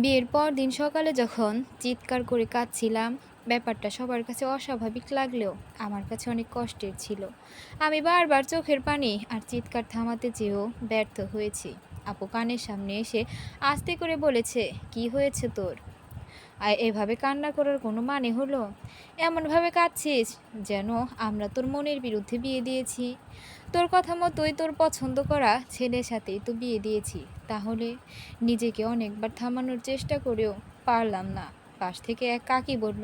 বিয়ের পর দিন সকালে যখন চিৎকার করে কাঁদছিলাম, ব্যাপারটা সবার কাছে অস্বাভাবিক লাগলেও আমার কাছে অনেক কষ্টের ছিল। আমি বারবার চোখের পানি আর চিৎকার থামাতে চেয়েও ব্যর্থ হয়েছি। আপু কানের সামনে এসে আস্তে করে বলেছে, কি হয়েছে তোর? আর এভাবে কান্না করার কোনো মানে হলো? এমনভাবে কাঁদছিস যেন আমরা তোর মনের বিরুদ্ধে বিয়ে দিয়েছি। তোর কথা মতোই তোর পছন্দ করা ছেলের সাথেই তো বিয়ে দিয়েছি। তাহলে নিজেকে অনেকবার থামানোর চেষ্টা করেও পারলাম না। পাশ থেকে এক কাকি বলল,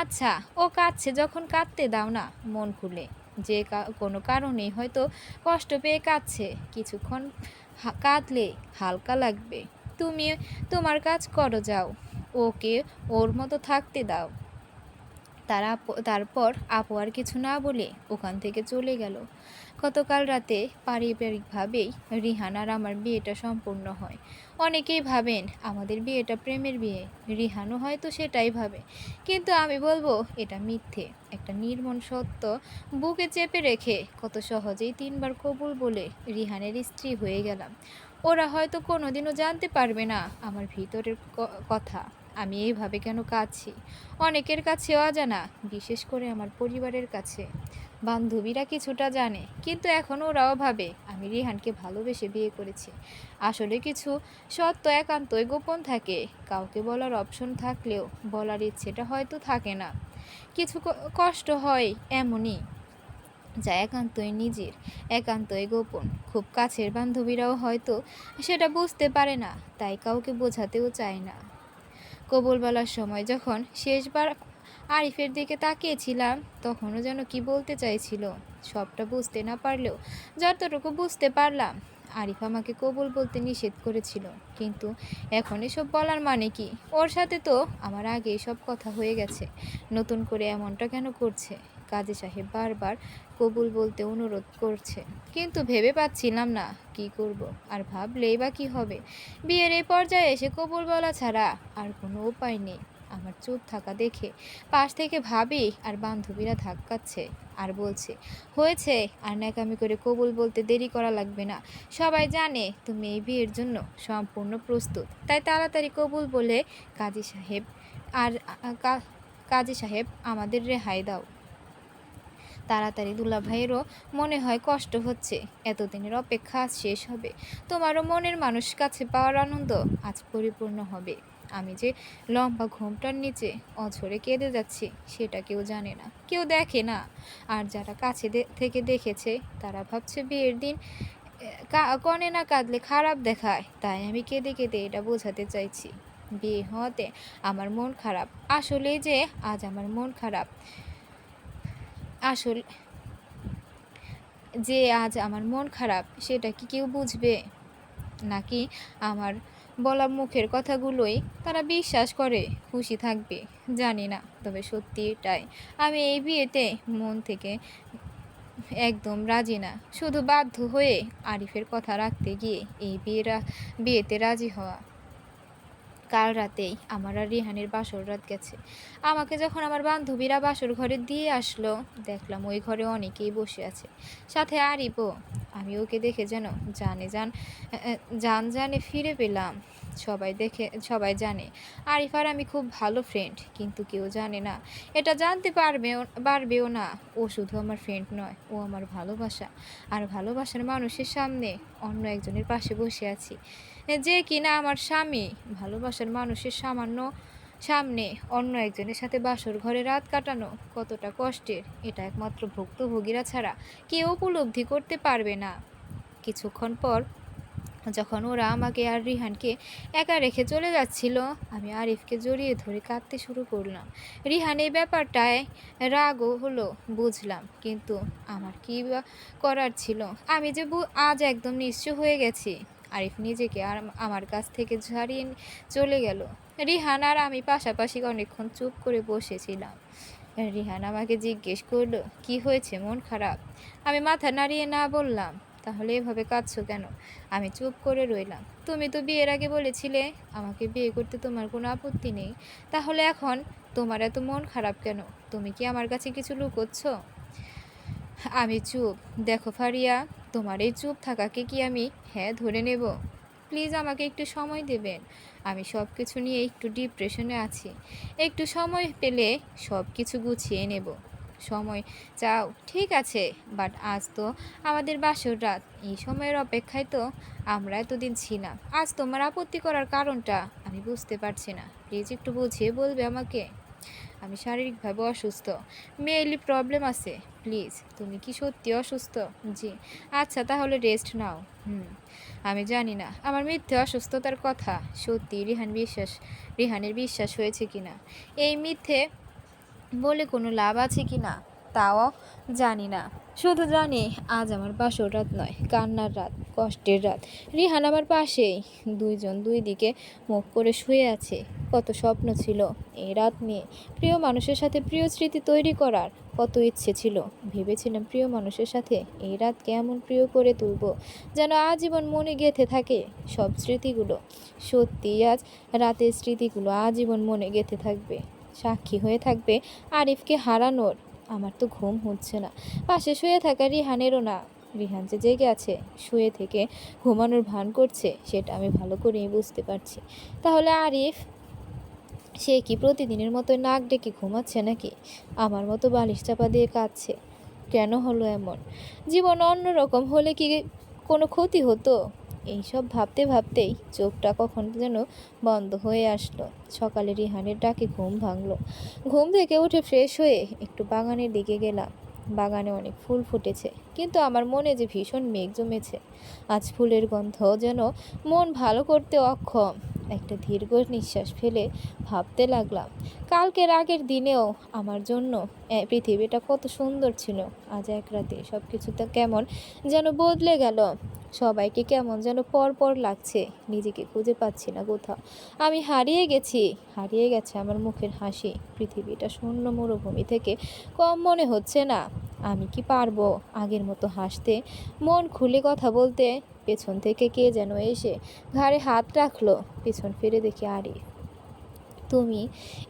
আচ্ছা, ও কাঁদছে যখন কাঁদতে দাও না, মন খুলে। যে কোনো কারণেই হয়তো কষ্ট পেয়ে কাঁদছে, কিছুক্ষণ কাঁদলে হালকা লাগবে। তুমি তোমার কাজ করো, যাও, ওকে ওর মতো থাকতে দাও। তারপর আপু আর কিছু না বলে ওখান থেকে চলে গেল। গতকাল রাতে পারিবারিকভাবেই রিহান আর আমার বিয়েটা সম্পূর্ণ হয়। অনেকেই ভাবেন আমাদের বিয়েটা প্রেমের বিয়ে, রিহানও হয়তো সেটাই ভাবে, কিন্তু আমি বলবো এটা মিথ্যে। একটা নির্মম সত্য বুকে চেপে রেখে কত সহজেই 3বার কবুল বলে রিহানের স্ত্রী হয়ে গেলাম। ওরা হয়তো কোনোদিনও জানতে পারবে না আমার ভিতরের কথা, আমি এইভাবে কেন কাঁদছি। অনেকের কাছে অজানা, বিশেষ করে আমার পরিবারের কাছে। বান্ধবীরা কিছুটা জানে, কিন্তু এখন ওরাও ভাবে আমি রিহানকে ভালোবেসে বিয়ে করেছি। আসলে কিছু সত্য একান্তই গোপন থাকে, কাউকে বলার অপশন থাকলেও বলার ইচ্ছেটা হয়তো থাকে না। কিছু কষ্ট হয় এমনই, যা একান্তই নিজের, একান্তই গোপন। খুব কাছের বান্ধবীরাও হয়তো সেটা বুঝতে পারে না, তাই কাউকে বোঝাতেও চায় না। কবুল বলার সময় যখন শেষবার আরিফের দিকে তাকিয়েছিলাম, তখনও যেন কি বলতে চাইছিল। সবটা বুঝতে না পারলেও যতটুকু বুঝতে পারলাম, আরিফ আমাকে কবুল বলতে নিষেধ করেছিল। কিন্তু এখন এসব বলার মানে কি? ওর সাথে তো আমার আগে সব কথা হয়ে গেছে, নতুন করে এমনটা কেন করছে? কাজী সাহেব বারবার কবুল বলতে অনুরোধ করছে, কিন্তু ভেবে পাচ্ছিলাম না কি করব। আর ভাবলেই বা কি হবে? বিয়ের এই পর্যায়ে এসে কবুল বলা ছাড়া আর কোনো উপায় নেই। আমার চুপ থাকা দেখে পাশ থেকে ভাবি আর বান্ধবীরা ধাক্কাচ্ছে আর বলছে, হয়েছে, আর ন্যাকামি করে কবুল বলতে দেরি করা লাগবে না। সবাই জানে তুমি এই বিয়ের জন্য সম্পূর্ণ প্রস্তুত, তাই তাড়াতাড়ি কবুল বলে কাজী সাহেব আর কাজী সাহেব আমাদের রেহাই দাও। তাড়াতাড়ি দুলাভাইয়েরও মনে হয় কষ্ট হচ্ছে, এতদিনের অপেক্ষা আজ শেষ হবে। তোমারও মনের মানুষ কাছে পাওয়ার আনন্দ আজ পরিপূর্ণ হবে। আমি যে লম্বা ঘোমটার নিচে অঝরে কেঁদে যাচ্ছি সেটা কেউ জানে না, কেউ দেখে না। আর যারা কাছে থেকে দেখেছে তারা ভাবছে বিয়ের দিন কনে না কাঁদলে খারাপ দেখায়, তাই আমি কেঁদে কেঁদে এটা বোঝাতে চাইছি। বিয়ে হওয়াতে আমার মন খারাপ, আসলেই যে আজ আমার মন খারাপ, আসল যে আজ আমার মন খারাপ সেটা কি কেউ বুঝবে? নাকি আমার বলা মুখের কথাগুলোই তারা বিশ্বাস করে খুশি থাকবে? জানি না, তবে সত্যি এটাই, আমি এই বিয়েতে মন থেকে একদম রাজি না, শুধু বাধ্য হয়ে আরিফের কথা রাখতে গিয়ে এই বিয়েতে রাজি হওয়া। কাল রাতেই আমার আর রিহানের বাসর রাত গেছে। আমাকে যখন আমার বান্ধবীরা বাসর ঘরে দিয়ে আসলো, দেখলাম ওই ঘরে অনেকেই বসে আছে, সাথে আরিফও। আমি ওকে দেখে যেন জানে ফিরে পেলাম। সবাই জানে আরিফ আর আমি খুব ভালো ফ্রেন্ড, কিন্তু কেউ জানে না, এটা জানতে পারবেও না। ও শুধু আমার ফ্রেন্ড নয়, ও আমার ভালোবাসা। আর ভালোবাসার মানুষের সামনে অন্য একজনের পাশে বসে আছি, যে কিনা আমার স্বামী। ভালোবাসার মানুষের সামনে অন্য একজনের সাথে বাসর ঘরে রাত কাটানো কতটা কষ্টের, এটা একমাত্র ভুক্তভোগীরা ছাড়া কেউ উপলব্ধি করতে পারবে না। কিছুক্ষণ পর যখন ওরা আমাকে আর রিহানকে একা রেখে চলে যাচ্ছিল, আমি আরিফকে জড়িয়ে ধরে কাঁদতে শুরু করলাম। রিহান এই ব্যাপারটায় রাগও হলো, বুঝলাম, কিন্তু আমার কি বা করার ছিল? আমি যে আজ একদম নিঃস্ব হয়ে গেছি। আরিফ নিজেকে আর আমার কাছ থেকে ছাড়িয়ে চলে গেল। রিহান আর আমি পাশাপাশি অনেকক্ষণ চুপ করে বসেছিলাম। রিহান আমাকে জিজ্ঞেস করলো, কি হয়েছে, মন খারাপ? আমি মাথা নাড়িয়ে না বললাম। তাহলে এভাবে কাঁদছো কেন? আমি চুপ করে রইলাম। তুমি তো বিয়ের আগে বলেছিলে আমাকে বিয়ে করতে তোমার কোনো আপত্তি নেই, তাহলে এখন তোমার এত মন খারাপ কেন? তুমি কি আমার কাছে কিছু লুকোচ্ছ? আমি চুপ। দেখো ফারিয়া, তোমার এই চুপ থাকাকে কি আমি হ্যাঁ ধরে নেব? প্লিজ আমাকে একটু সময় দেবেন। আমি সব কিছু নিয়ে একটু ডিপ্রেশনে আছি। একটু সময় পেলে সব কিছু গুছিয়ে নেব। সময় চাও ঠিক আছে, বাট আজ তো আমাদের বাসর রাত। এই সময়ের অপেক্ষায় তো আমরা এতদিন ছিলাম। আজ তোমার আপত্তি করার কারণটা আমি বুঝতে পারছি না। প্লিজ একটু বুঝিয়ে বলবে আমাকে? আমি শারীরিকভাবে অসুস্থ। মেয়েলি প্রবলেম আছে। প্লিজ, তুমি কি সত্যি অসুস্থ? জি। আচ্ছা, তাহলে রেস্ট নাও। আমি জানি না আমার মিথ্যে অসুস্থতার কথা সত্যি রিহানের বিশ্বাস হয়েছে কিনা। এই মিথ্যে বলে কোনো লাভ আছে কি না তাও জানি না। শুধু জানি আজ আমার বাসর রাত নয়, কান্নার রাত, কষ্টের রাত। রিহান আমার পাশেই, দুইজন দুই দিকে মুখ করে শুয়ে আছে। কত স্বপ্ন ছিল এই রাত নিয়ে, প্রিয় মানুষের সাথে প্রিয় স্মৃতি তৈরি করার কত ইচ্ছে ছিল। ভেবেছিলাম প্রিয় মানুষের সাথে এই রাতকে এমন প্রিয় করে তুলব যেন আজীবন মনে গেঁথে থাকে সব স্মৃতিগুলো। সত্যি আজ রাতের স্মৃতিগুলো আজীবন মনে গেঁথে থাকবে, সাক্ষী হয়ে থাকবে আরিফকে হারানোর। আমার তো ঘুম হচ্ছে না, পাশে শুয়ে থাকা রিহানেরও না। রিহান যে জেগে আছে, শুয়ে থেকে ঘুমানোর ভান করছে, সেটা আমি ভালো করেই বুঝতে পারছি। তাহলে আরিফ, সে কি প্রতিদিনের মতো নাক ডেকে ঘুমাচ্ছে নাকি আমার মতো বালিশ চাপা দিয়ে কাঁদছে? কেন হলো এমন? জীবন অন্যরকম হলে কি কোনো ক্ষতি হতো? এইসব ভাবতে ভাবতেই চোখটা কখন যেন বন্ধ হয়ে আসলো। সকালে রিহানের ডাকে ঘুম ভাঙলো। ঘুম থেকে উঠে ফ্রেশ হয়ে একটু বাগানের দিকে গেলাম। বাগানে অনেক ফুল ফুটেছে, কিন্তু আমার মনে যে ভীষণ মেঘ জমেছে। আজ ফুলের গন্ধ যেন মন ভালো করতে অক্ষম। একটা দীর্ঘ নিঃশ্বাস ফেলে ভাবতে লাগলাম, কালকের আগের দিনেও আমার জন্য পৃথিবীটা কত সুন্দর ছিল। আজ এক রাতে সব কিছুটা কেমন যেন বদলে গেল। সবাইকে কেমন যেন পর পর লাগছে, নিজেকে খুঁজে পাচ্ছি না কোথাও। আমি হারিয়ে গেছে আমার মুখের হাসি। পৃথিবীটা শূন্য মরুভূমি থেকে কম মনে হচ্ছে না। আমি কি পারবো আগের মতো হাসতে, মন খুলে কথা বলতে? পেছন থেকে কে যেন এসে ঘাড়ে হাত রাখলো। পেছন ফিরে দেখি আরিফ। তুমি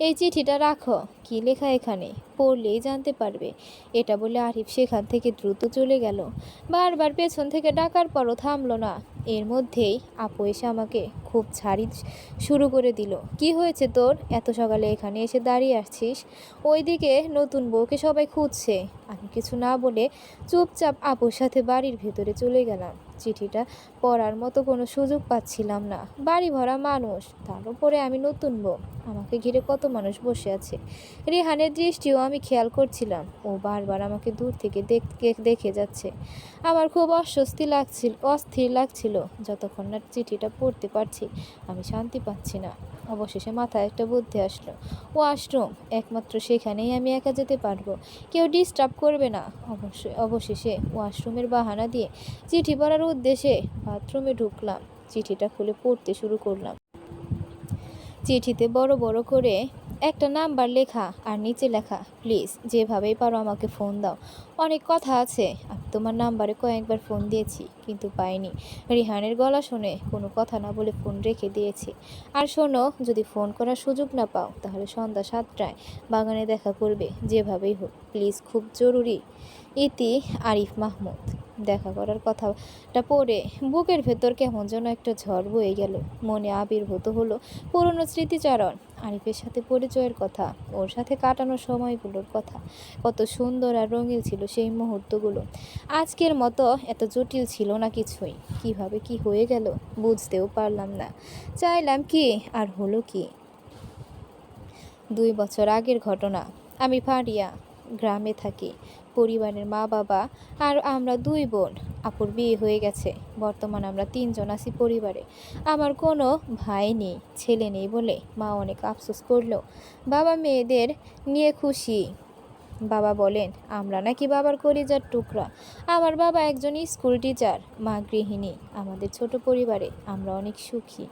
এই চিঠিটা রাখো, কি লেখা এখানে পড়লেই জানতে পারবে। এটা বলে আরিফ সেখান থেকে দ্রুত চলে গেল। বারবার পেছন থেকে ডাকার পরও থামলো না। এর মধ্যেই আপু এসে আমাকে খুব ছাড়ি শুরু করে দিল। কি হয়েছে তোর, এত সকালে এখানে এসে দাঁড়িয়ে আসছিস? ওইদিকে নতুন বউকে সবাই খুঁজছে। আমি কিছু না বলে চুপচাপ আপুর সাথে বাড়ির ভেতরে চলে গেলাম। চিঠিটা পড়ার মতো কোনো সুযোগ পাচ্ছিলাম না। বাড়ি ভরা মানুষ, তার উপরে আমি নতুন বউ। আমাকে ঘিরে কত মানুষ বসে আছে। রিহানের দৃষ্টিও আমি খেয়াল করছিলাম। ও বারবার আমাকে দূর থেকে দেখে যাচ্ছে। আমার খুব অস্থির লাগছিল। যতক্ষণ না চিঠিটা পড়তে পারছি আমি শান্তি পাচ্ছি না। অবশেষে মাথায় একটা বুদ্ধি আসলো। ওয়াশরুম, একমাত্র সেখানেই আমি একা যেতে পারবো, কেউ ডিস্টার্ব করবে না। অবশেষে ওয়াশরুমের বাহানা দিয়ে চিঠি পড়ার উদ্দেশ্যে বাথরুমে ঢুকলাম। চিঠিটা খুলে পড়তে শুরু করলাম। চিঠিতে বড় বড় করে একটা নাম্বার লেখা, আর নিচে লেখা, প্লিজ যেভাবেই পারো আমাকে ফোন দাও। অনেক কথা আছে। আমি তোমার নাম্বারে কয়েকবার ফোন দিয়েছি, কিন্তু পাইনি। রিহানের গলা শুনে কোনো কথা না বলে ফোন রেখে দিয়েছি। আর শোনো, যদি ফোন করার সুযোগ না পাও তাহলে সন্ধ্যা 7টায় বাগানে দেখা করবে, যেভাবেই হোক প্লিজ, খুব জরুরি। ইতি, আরিফ মাহমুদ। দেখা করার কথাটা পড়ে বুকের ভেতর কেমন যেন একটা ঝড় বয়ে গেল। মনে আবির্ভূত হলো পুরনো স্মৃতিচারণ, আরিফের সাথে পরিচয়ের কথা, ওর সাথে কাটানো সময়গুলোর কথা। কত সুন্দর আর রঙিন ছিল সেই মুহূর্তগুলো। আজকের মতো এত জটিল ছিল না কিছুই। কিভাবে কি হয়ে গেল বুঝতেও পারলাম না। চাইলাম কি আর হলো কি। 2 বছর আগের ঘটনা। আমি ফারিয়া, গ্রামে থাকি। পরিবারের মা বাবা আর আমরা 2 বোন। আপুর বিয়ে হয়ে গেছে। বর্তমান আমরা 3জন আছি পরিবারে। আমার কোনো ভাই নেই, ছেলে নেই বলে মা অনেক আফসোস করলেও বাবা মেয়েদের নিয়ে খুশি। বাবা বলেন আমরা নাকি বাবার কলিজার টুকরা। আমার বাবা একজন স্কুল টিচার, মা গৃহিণী। আমাদের ছোট পরিবারে আমরা অনেক সুখী।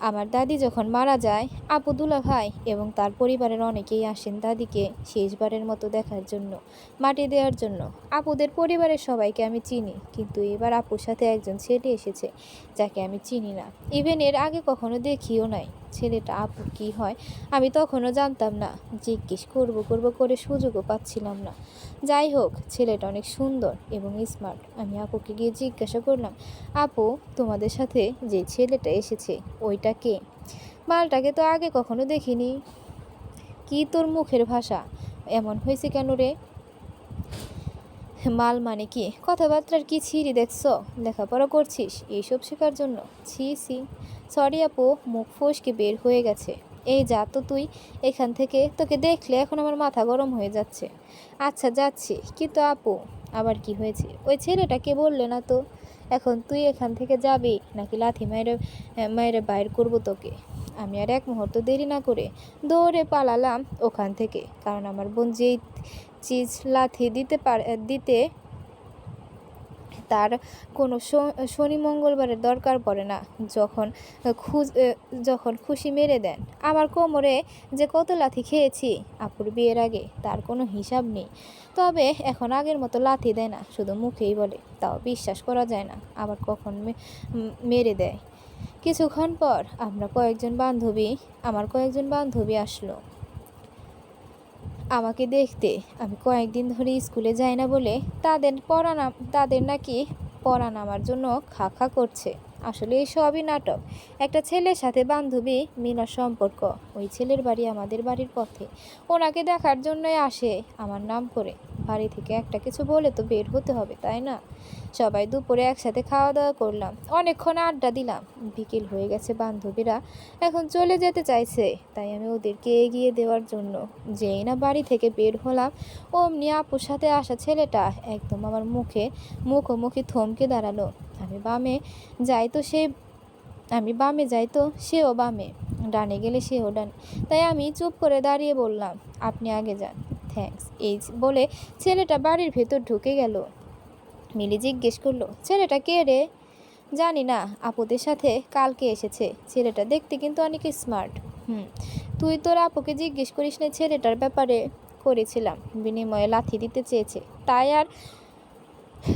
আমার দাদি যখন মারা যায়, আপু, দুলাভাই এবং তার পরিবারের অনেকেই আসেন দাদিকে শেষবারের মতো দেখার জন্য, মাটি দেওয়ার জন্য। আপুদের পরিবারের সবাইকে আমি চিনি, কিন্তু এবার আপুর সাথে একজন ছেলে এসেছে যাকে আমি চিনি না, ইভেন এর আগে কখনো দেখিও নাই। ছেলেটা আপুর কী হয় আমি তখনও জানতাম না। জিজ্ঞেস করব করে সুযোগও পাচ্ছিলাম না। যাই হোক, ছেলেটা অনেক সুন্দর এবং স্মার্ট। আমি আপুকে গিয়ে জিজ্ঞাসা করলাম, আপু, তোমাদের সাথে যে ছেলেটা এসেছে ওইটা কে? মালটাকে তো আগে কখনো দেখিনি। কি তোর মুখের ভাষা এমন হয়েছে কেন রে? মাল মানে কি? কথাবার্তার কি ছিঁড়ি দেখছ? লেখাপড়া করছিস এইসব শেখার জন্য? ছি ছি। সরি আপু, মুখ ফসকে বের হয়ে গেছে। এই যা তো তুই এখান থেকে, তোকে দেখলে এখন আমার মাথা গরম হয়ে যাচ্ছে। আচ্ছা যাচ্ছি, কিন্তু আপু। আবার কি হয়েছে? ওই ছেলেটাকে বললে না তো। এখন তুই এখান থেকে যাবি নাকি লাথি মাইরে মাইরে বাইর করবো তোকে? আমি আর এক মুহূর্ত দেরি না করে দৌড়ে পালালাম ওখান থেকে, কারণ আমার বোন যেই চিজ লাথি দিতে তার কোনো শনি মঙ্গলবারের দরকার পড়ে না। যখন যখন খুশি মেরে দেন। আমার কোমরে যে কত লাথি খেয়েছি আপুর বিয়ের আগে তার কোনো হিসাব নেই। তবে এখন আগের মতো লাথি দেয় না, শুধু মুখেই বলে, তাও বিশ্বাস করা যায় না আবার কখন মেরে দেয়। কিছুক্ষণ পর আমার কয়েকজন বান্ধবী আসলো আমাকে দেখতে। আমি কয়েকদিন ধরে স্কুলে যাই না বলে তাদের নাকি পড়া নামার জন্য খা করছে। আসলে এই সবই নাটক। একটা ছেলের সাথে বান্ধবী মিলার সম্পর্ক। ওই ছেলের বাড়ি আমাদের বাড়ির পথে। ওনাকে দেখার জন্যই আসে আমার নাম করে। বাড়ি থেকে একটা কিছু বলে তো বের হতে হবে, তাই না? সবাই দুপুরে একসাথে খাওয়া দাওয়া করলাম, অনেকক্ষণ আড্ডা দিলাম। বিকেল হয়ে গেছে, বান্ধবীরা এখন চলে যেতে চাইছে, তাই আমি ওদেরকে এগিয়ে দেওয়ার জন্য যেই না বাড়ি থেকে বের হলাম, অমনি আপুর সাথে আসা ছেলেটা একদম আমার মুখোমুখি থমকে দাঁড়ালো। আমি বামে যাই তো সেও বামে, ডানে গেলে সেও ডানে। তাই আমি চুপ করে দাঁড়িয়ে বললাম, আপনি আগে যান, থ্যাঙ্কস। এই বলে ছেলেটা বাড়ির ভেতর ঢুকে গেল। মিলি জিজ্ঞেস করলো, ছেলেটা কে রে? জানি না, আপুদের সাথে কালকে এসেছে। ছেলেটা দেখতে কিন্তু অনেক স্মার্ট। তুই তোর আপুকে জিজ্ঞেস করিস না ছেলেটার ব্যাপারে? করেছিলাম, বিনিময়ে লাথি দিতে চেয়েছে তাই। আর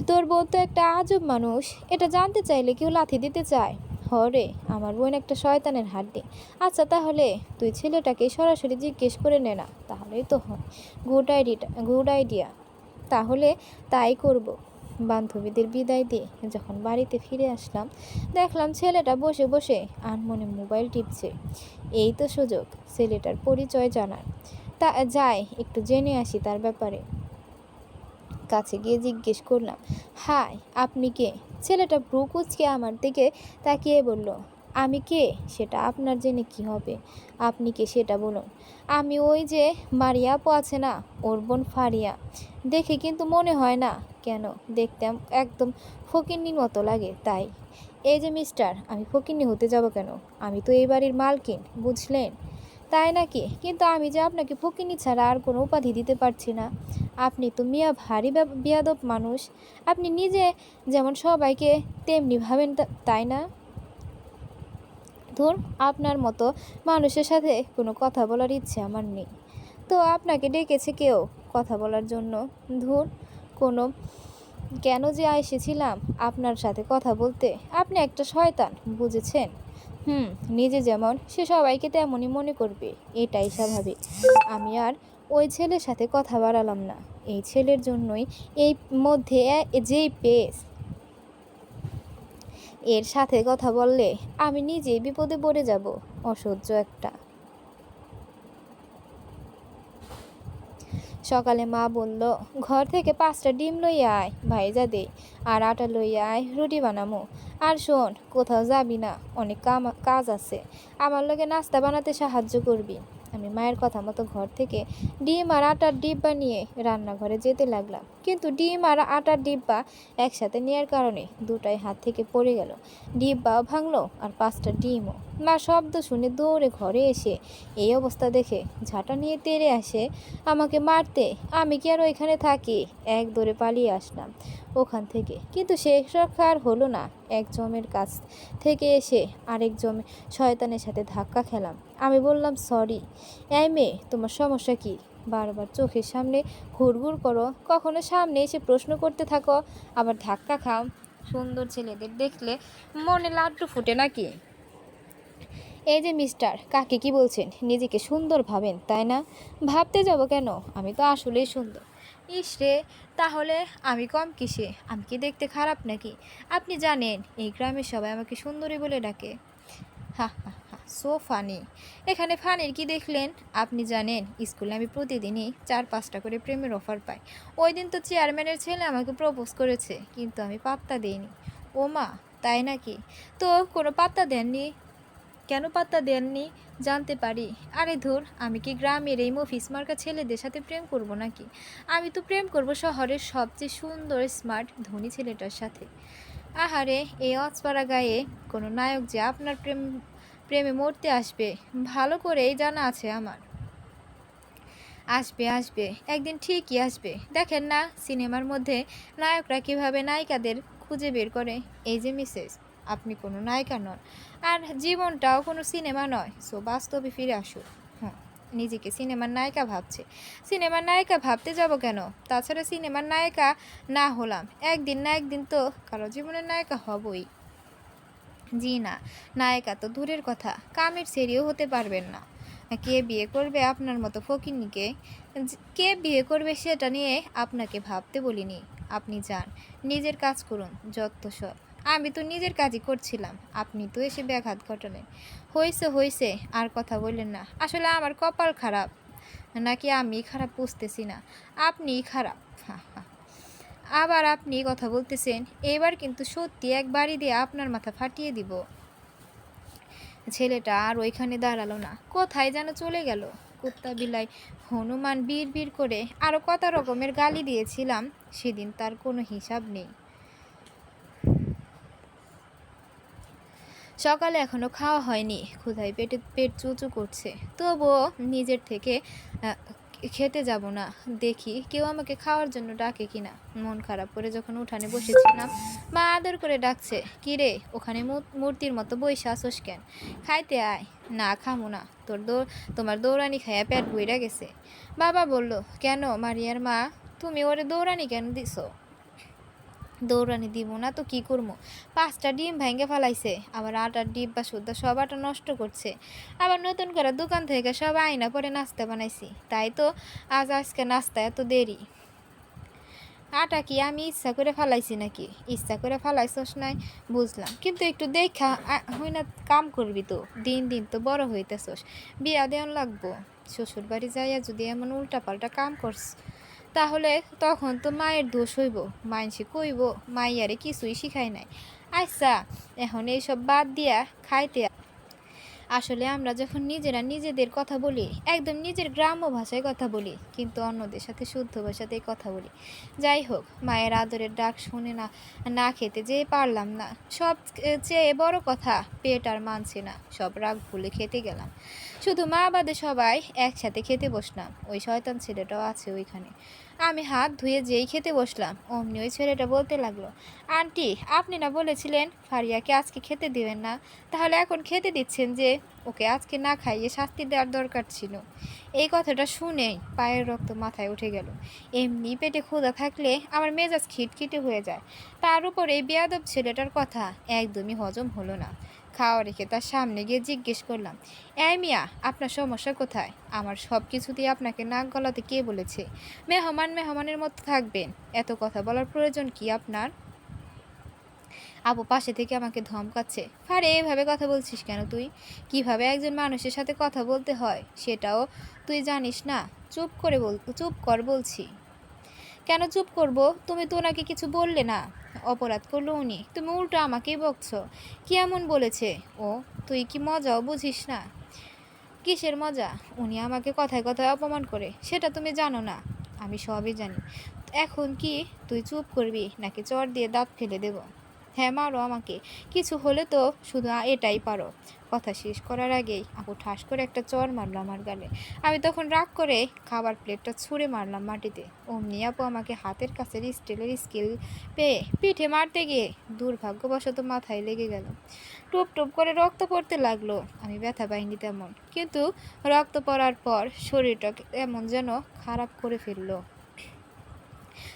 তোর বোন তো একটা আজব মানুষ, এটা জানতে চাইলে কেউ লাথি দিতে চায়? হরে, আমার বোন একটা শয়তানের হাড্ডি। আচ্ছা তাহলে তুই ছেলেটাকে সরাসরি জিজ্ঞেস করে নে না, তাহলেই তো হয়। Good idea. তাহলে তাই করব। বান্ধবীদের বিদায় দিয়ে যখন বাড়িতে ফিরে আসলাম, দেখলাম ছেলেটা বসে বসে আনমনে মোবাইল টিপছে। এই তো সুযোগ ছেলেটার পরিচয় জানার। তা যাই একটু জেনে আসি তার ব্যাপারে। কাছে গিয়ে জিজ্ঞেস করলাম, হাই, আপনি কে? ছেলেটা ভ্রু কুঁচকে আমার দিকে তাকিয়ে বলল, আমি কে সেটা আপনার জেনে কি হবে? আপনি কে সেটা বলুন। আমি ওই যে মারিয়া আপু আছে না, ওর বোন ফারিয়া। দেখে কিন্তু মনে হয় না। কেন? দেখতে একদম ফকিন্নির মতো লাগে তাই। এই যে মিস্টার, আমি ফকিন্নি হতে যাব কেন? আমি তো এই বাড়ির মালকিন, বুঝলেন? তাই নাকি? কিন্তু আমি যে আপনাকে ফকিন্নি ছাড়া আর কোনো উপাধি দিতে পারছি না। আপনি তো মিয়া ভারী বেয়াদব মানুষ। আপনি নিজে যেমন সবাইকে তেমনি ভাবেন, তাই না? ধুর, আপনার মতো মানুষের সাথে কোনো কথা বলার ইচ্ছে আমার নেই। তো আপনাকে ডেকেছে কেউ কথা বলার জন্য? ধুর, কোনো কেন যে এসেছিলাম আপনার সাথে কথা বলতে। আপনি একটা শয়তান, বুঝেছেন? নিজে যেমন সে সবাইকে তেমনই মনে করবে, এটাই স্বাভাবিক। আমি আর ওই ছেলের সাথে কথা বাড়ালাম না। এই ছেলের জন্যই এই মধ্যে যেই পেস, এর সাথে কথা বললে আমি নিজেই বিপদে পড়ে যাব। অসহ্য একটা। সকালে মা বলল, ঘর থেকে 5টা ডিম লইয়া আয়, ভাইজা দে, আর আটা লইয়া আয়, রুটি বানামো। আর শোন, কোথাও যাবি না, অনেক কাজ আছে। আমার লগে নাস্তা বানাতে সাহায্য করবি। আমি মায়ের কথা মতো ঘর থেকে ডিম আর আটার ডিব্বা নিয়ে রান্নাঘরে যেতে লাগলাম। কিন্তু ডিম আর আটার ডিব্বা একসাথে নেওয়ার কারণে দুটাই হাত থেকে পড়ে গেল। ডিব্বাও ভাঙলো আর 5টা ডিমও। মা শব্দ শুনে দৌড়ে ঘরে এসে এই অবস্থা দেখে ঝাঁটা নিয়ে তেড়ে আসে আমাকে মারতে। আমি কি আর ওইখানে থাকি? এক দৌড়ে পালিয়ে আসলাম ওখান থেকে। কিন্তু শেষ রক্ষা আর হলো না। এক জমের কাছ থেকে এসে আরেক জমে শয়তানের সাথে ধাক্কা খেলাম। আমি বললাম, সরি। এই মেয়ে, তোমার সমস্যা কি? বারবার চোখের সামনে ঘুরঘুর করো, কখনো সামনে এসে প্রশ্ন করতে থাকো, আবার ধাক্কা খাও। সুন্দর ছেলেদের দেখলে মনে লাড্ডু ফুটে নাকি? এই যে মিস্টার, কাকে কি বলছেন? নিজেকে সুন্দর ভাবেন তাই না? ভাবতে যাব কেন? আমি তো আসলেই সুন্দর। ইস রে, তাহলে আমি কম কিসে? আমি কি দেখতে খারাপ নাকি? আপনি জানেন এই গ্রামের সবাই আমাকে সুন্দরী বলে ডাকে। হা হা হা, সো ফানি। এখানে ফানির কি দেখলেন? আপনি জানেন স্কুলে আমি প্রতিদিনই 4-5টা করে প্রেমের অফার পাই। ওই দিন তো চেয়ারম্যানের ছেলে আমাকে প্রপোজ করেছে, কিন্তু আমি পাত্তা দিইনি। ও মা, তাই নাকি? তো কোনো পাত্তা দেননি? কেন পাত্তা দেননি জানতে পারি? আরে ধুর, আমি কি গ্রামের এই মফিস মার্কা ছেলেদের সাথে প্রেম করব নাকি? আমি তো প্রেম করব শহরের সবচেয়ে সুন্দর স্মার্ট ধনী ছেলেটার সাথে। আহারে, এই অজপাড়া গায়ে কোনো নায়ক যে আপনার প্রেমে মরতে আসবে ভালো করেই জানা আছে আমার। আসবে আসবে, একদিন ঠিকই আসবে। দেখেন না সিনেমার মধ্যে নায়করা কিভাবে নায়িকাদের খুঁজে বের করে। এই যে মিসেস, আপনি কোনো নায়িকা নন, আর জীবনটাও কোনো সিনেমা নয়। সো বাস্তবে ফিরে আসুন। হ্যাঁ, নিজেকে সিনেমার নায়িকা ভাবছে। সিনেমার নায়িকা ভাবতে যাব কেন? তাছাড়া সিনেমার নায়িকা না হলাম, একদিন না একদিন তো কারো জীবনের নায়িকা হবই। জি না, নায়িকা তো দূরের কথা, কামের সেরিও হতে পারবেন না। কে বিয়ে করবে আপনার মতো ফকিন্নিকে? কে বিয়ে করবে সেটা নিয়ে আপনাকে ভাবতে বলিনি। আপনি যান, নিজের কাজ করুন, যত সব। আমি তো নিজের কাজই করছিলাম, আপনি তো এসে ব্যাঘাত ঘটালেন। হইছে হইছে, আর কথা বললেন না। আসলে আমার কপাল খারাপ, নাকি আমি খারাপ বুঝতেছি না। আপনিই খারাপ। হা হা। আবার আপনি কথা বলতেছেন? এবার কিন্তু সত্যি এক বাড়ি দিয়ে আপনার মাথা ফাটিয়ে দিব। ছেলেটা আর ওইখানে দাঁড়ালো না, কোথায় যেন চলে গেল। কুত্তা বিলাই হনুমান বীর বীর করে আরও কত রকমের গালি দিয়েছিলাম সেদিন, তার কোনো হিসাব নেই। সকালে এখনো খাওয়া হয়নি, ক্ষুধায় পেট চুচু করছে। তবুও নিজের থেকে আহ, খেতে যাব না, দেখি কেউ আমাকে খাওয়ার জন্য ডাকে কিনা। মন খারাপ করে যখন উঠানে বসেছিলাম, মা আদর করে ডাকছে, কিরে ওখানে মূর্তির মতো বইসা আসোস কেন? খাইতে আয়। না, খামো না, তোমার দৌড়ানি খাইয়া পেট বইরা গেছে। বাবা বলল, কেন মারিয়ার মা, তুমি ওরে দৌড়ানি কেন দিছো? দৌড়ানি দিব না তো কি করবো? 5টা ডিম ভেঙে ফেলাইছে, আবার আটার ডিব্বা সুদ্ধা সব আটা নষ্ট করছে। আবার নতুন করে দোকান থেকে সব আয়না পরে নাস্তা বানাইছি, তাই তো আজকে নাস্তা এত দেরি। আটা কি আমি ইচ্ছা করে ফালাইছি নাকি? ইচ্ছা করে ফালাইছস নাই বুঝলাম, কিন্তু একটু দেখা হই না, কাম করবি তো। দিন দিন তো বড় হইতেছস, বিয়া দেওয়ান লাগবো। শ্বশুর বাড়ি যাইয়া যদি এমন উল্টাপাল্টা কাম করস, তাহলে তখন তো মায়ের দোষ হইব। মাইনসে কইব মাইয়ারে কিছুই শিখায় নাই। আচ্ছা, এখন এইসব বাদ দিয়া খাইতে। আসলে আমরা যখন নিজেরা নিজেদের কথা বলি, একদম নিজের গ্রাম্য ভাষায় কথা বলি, কিন্তু অন্যদের সাথে শুদ্ধ ভাষাতেই কথা বলি। যাই হোক, মায়ের আদরের ডাক শুনে না না খেতে যেয়ে পারলাম না। সব চেয়ে বড় কথা, পেট আর মানছে না, সব রাগ ভুলে খেতে গেলাম। শুধু মা বাদে সবাই একসাথে খেতে বসলাম। ওই শয়তান ছেলেটাও আছে ওইখানে। আমি হাত ধুয়ে যেই খেতে বসলাম, অমনি ওই ছেলেটা বলতে লাগলো, আন্টি আপনি না বলেছিলেন ফারিয়াকে আজকে খেতে দিবেন না, তাহলে এখন খেতে দিচ্ছেন যে? ওকে আজকে না খাইয়ে শাস্তি দেওয়ার দরকার ছিল। এই কথাটা শুনেই পায়ের রক্ত মাথায় উঠে গেল। এমনি পেটে ক্ষুধা থাকলে আমার মেজাজ খিটখিটে হয়ে যায়, তার উপর এই বেয়াদব ছেলেটার কথা একদমই হজম হলো না। খাওয়া রেখে তার সামনে গিয়ে জিজ্ঞেস করলাম, এই মিয়া, আপনার সমস্যা কোথায়? আমার সব কিছুতেই আপনাকে নাক গলাতে কে বলেছে? মেহমান মেহমানের মতো থাকবেন, এত কথা বলার প্রয়োজন কি আপনার? আপু পাশে থেকে আমাকে ধমকাচ্ছে, আরে এভাবে কথা বলছিস কেন তুই? কিভাবে একজন মানুষের সাথে কথা বলতে হয় সেটাও তুই জানিস না? চুপ কর বলছি। কেন চুপ করব? তুমি তো ওনাকে কিছু বললে না। অপরাধ করলো উনি, তুমি উল্টো আমাকেই বকছো। কি এমন বলেছে ও? তুই কি মজাও বুঝিস না? কিসের মজা? উনি আমাকে কথায় কথায় অপমান করে, সেটা তুমি জানো না? আমি সবই জানি। এখন কি তুই চুপ করবি নাকি চর দিয়ে দাঁত ফেলে দেব? হ্যাঁ মারো আমাকে, কিছু হলে তো শুধু এটাই পারো। কথা শেষ করার আগেই আপু ঠাস করে একটা চর মারলো আমার গালে। আমি তখন রাগ করে খাবার প্লেটটা ছুঁড়ে মারলাম মাটিতে। অমনি আপু আমাকে হাতের কাছের স্টিলের স্কিল পেয়ে পিঠে মারতে গিয়ে দুর্ভাগ্যবশত মাথায় লেগে গেল। টুপ টুপ করে রক্ত পড়তে লাগলো। আমি ব্যথা পাইনি তেমন, কিন্তু রক্ত পড়ার পর শরীরটা এমন যেন খারাপ করে ফেললো।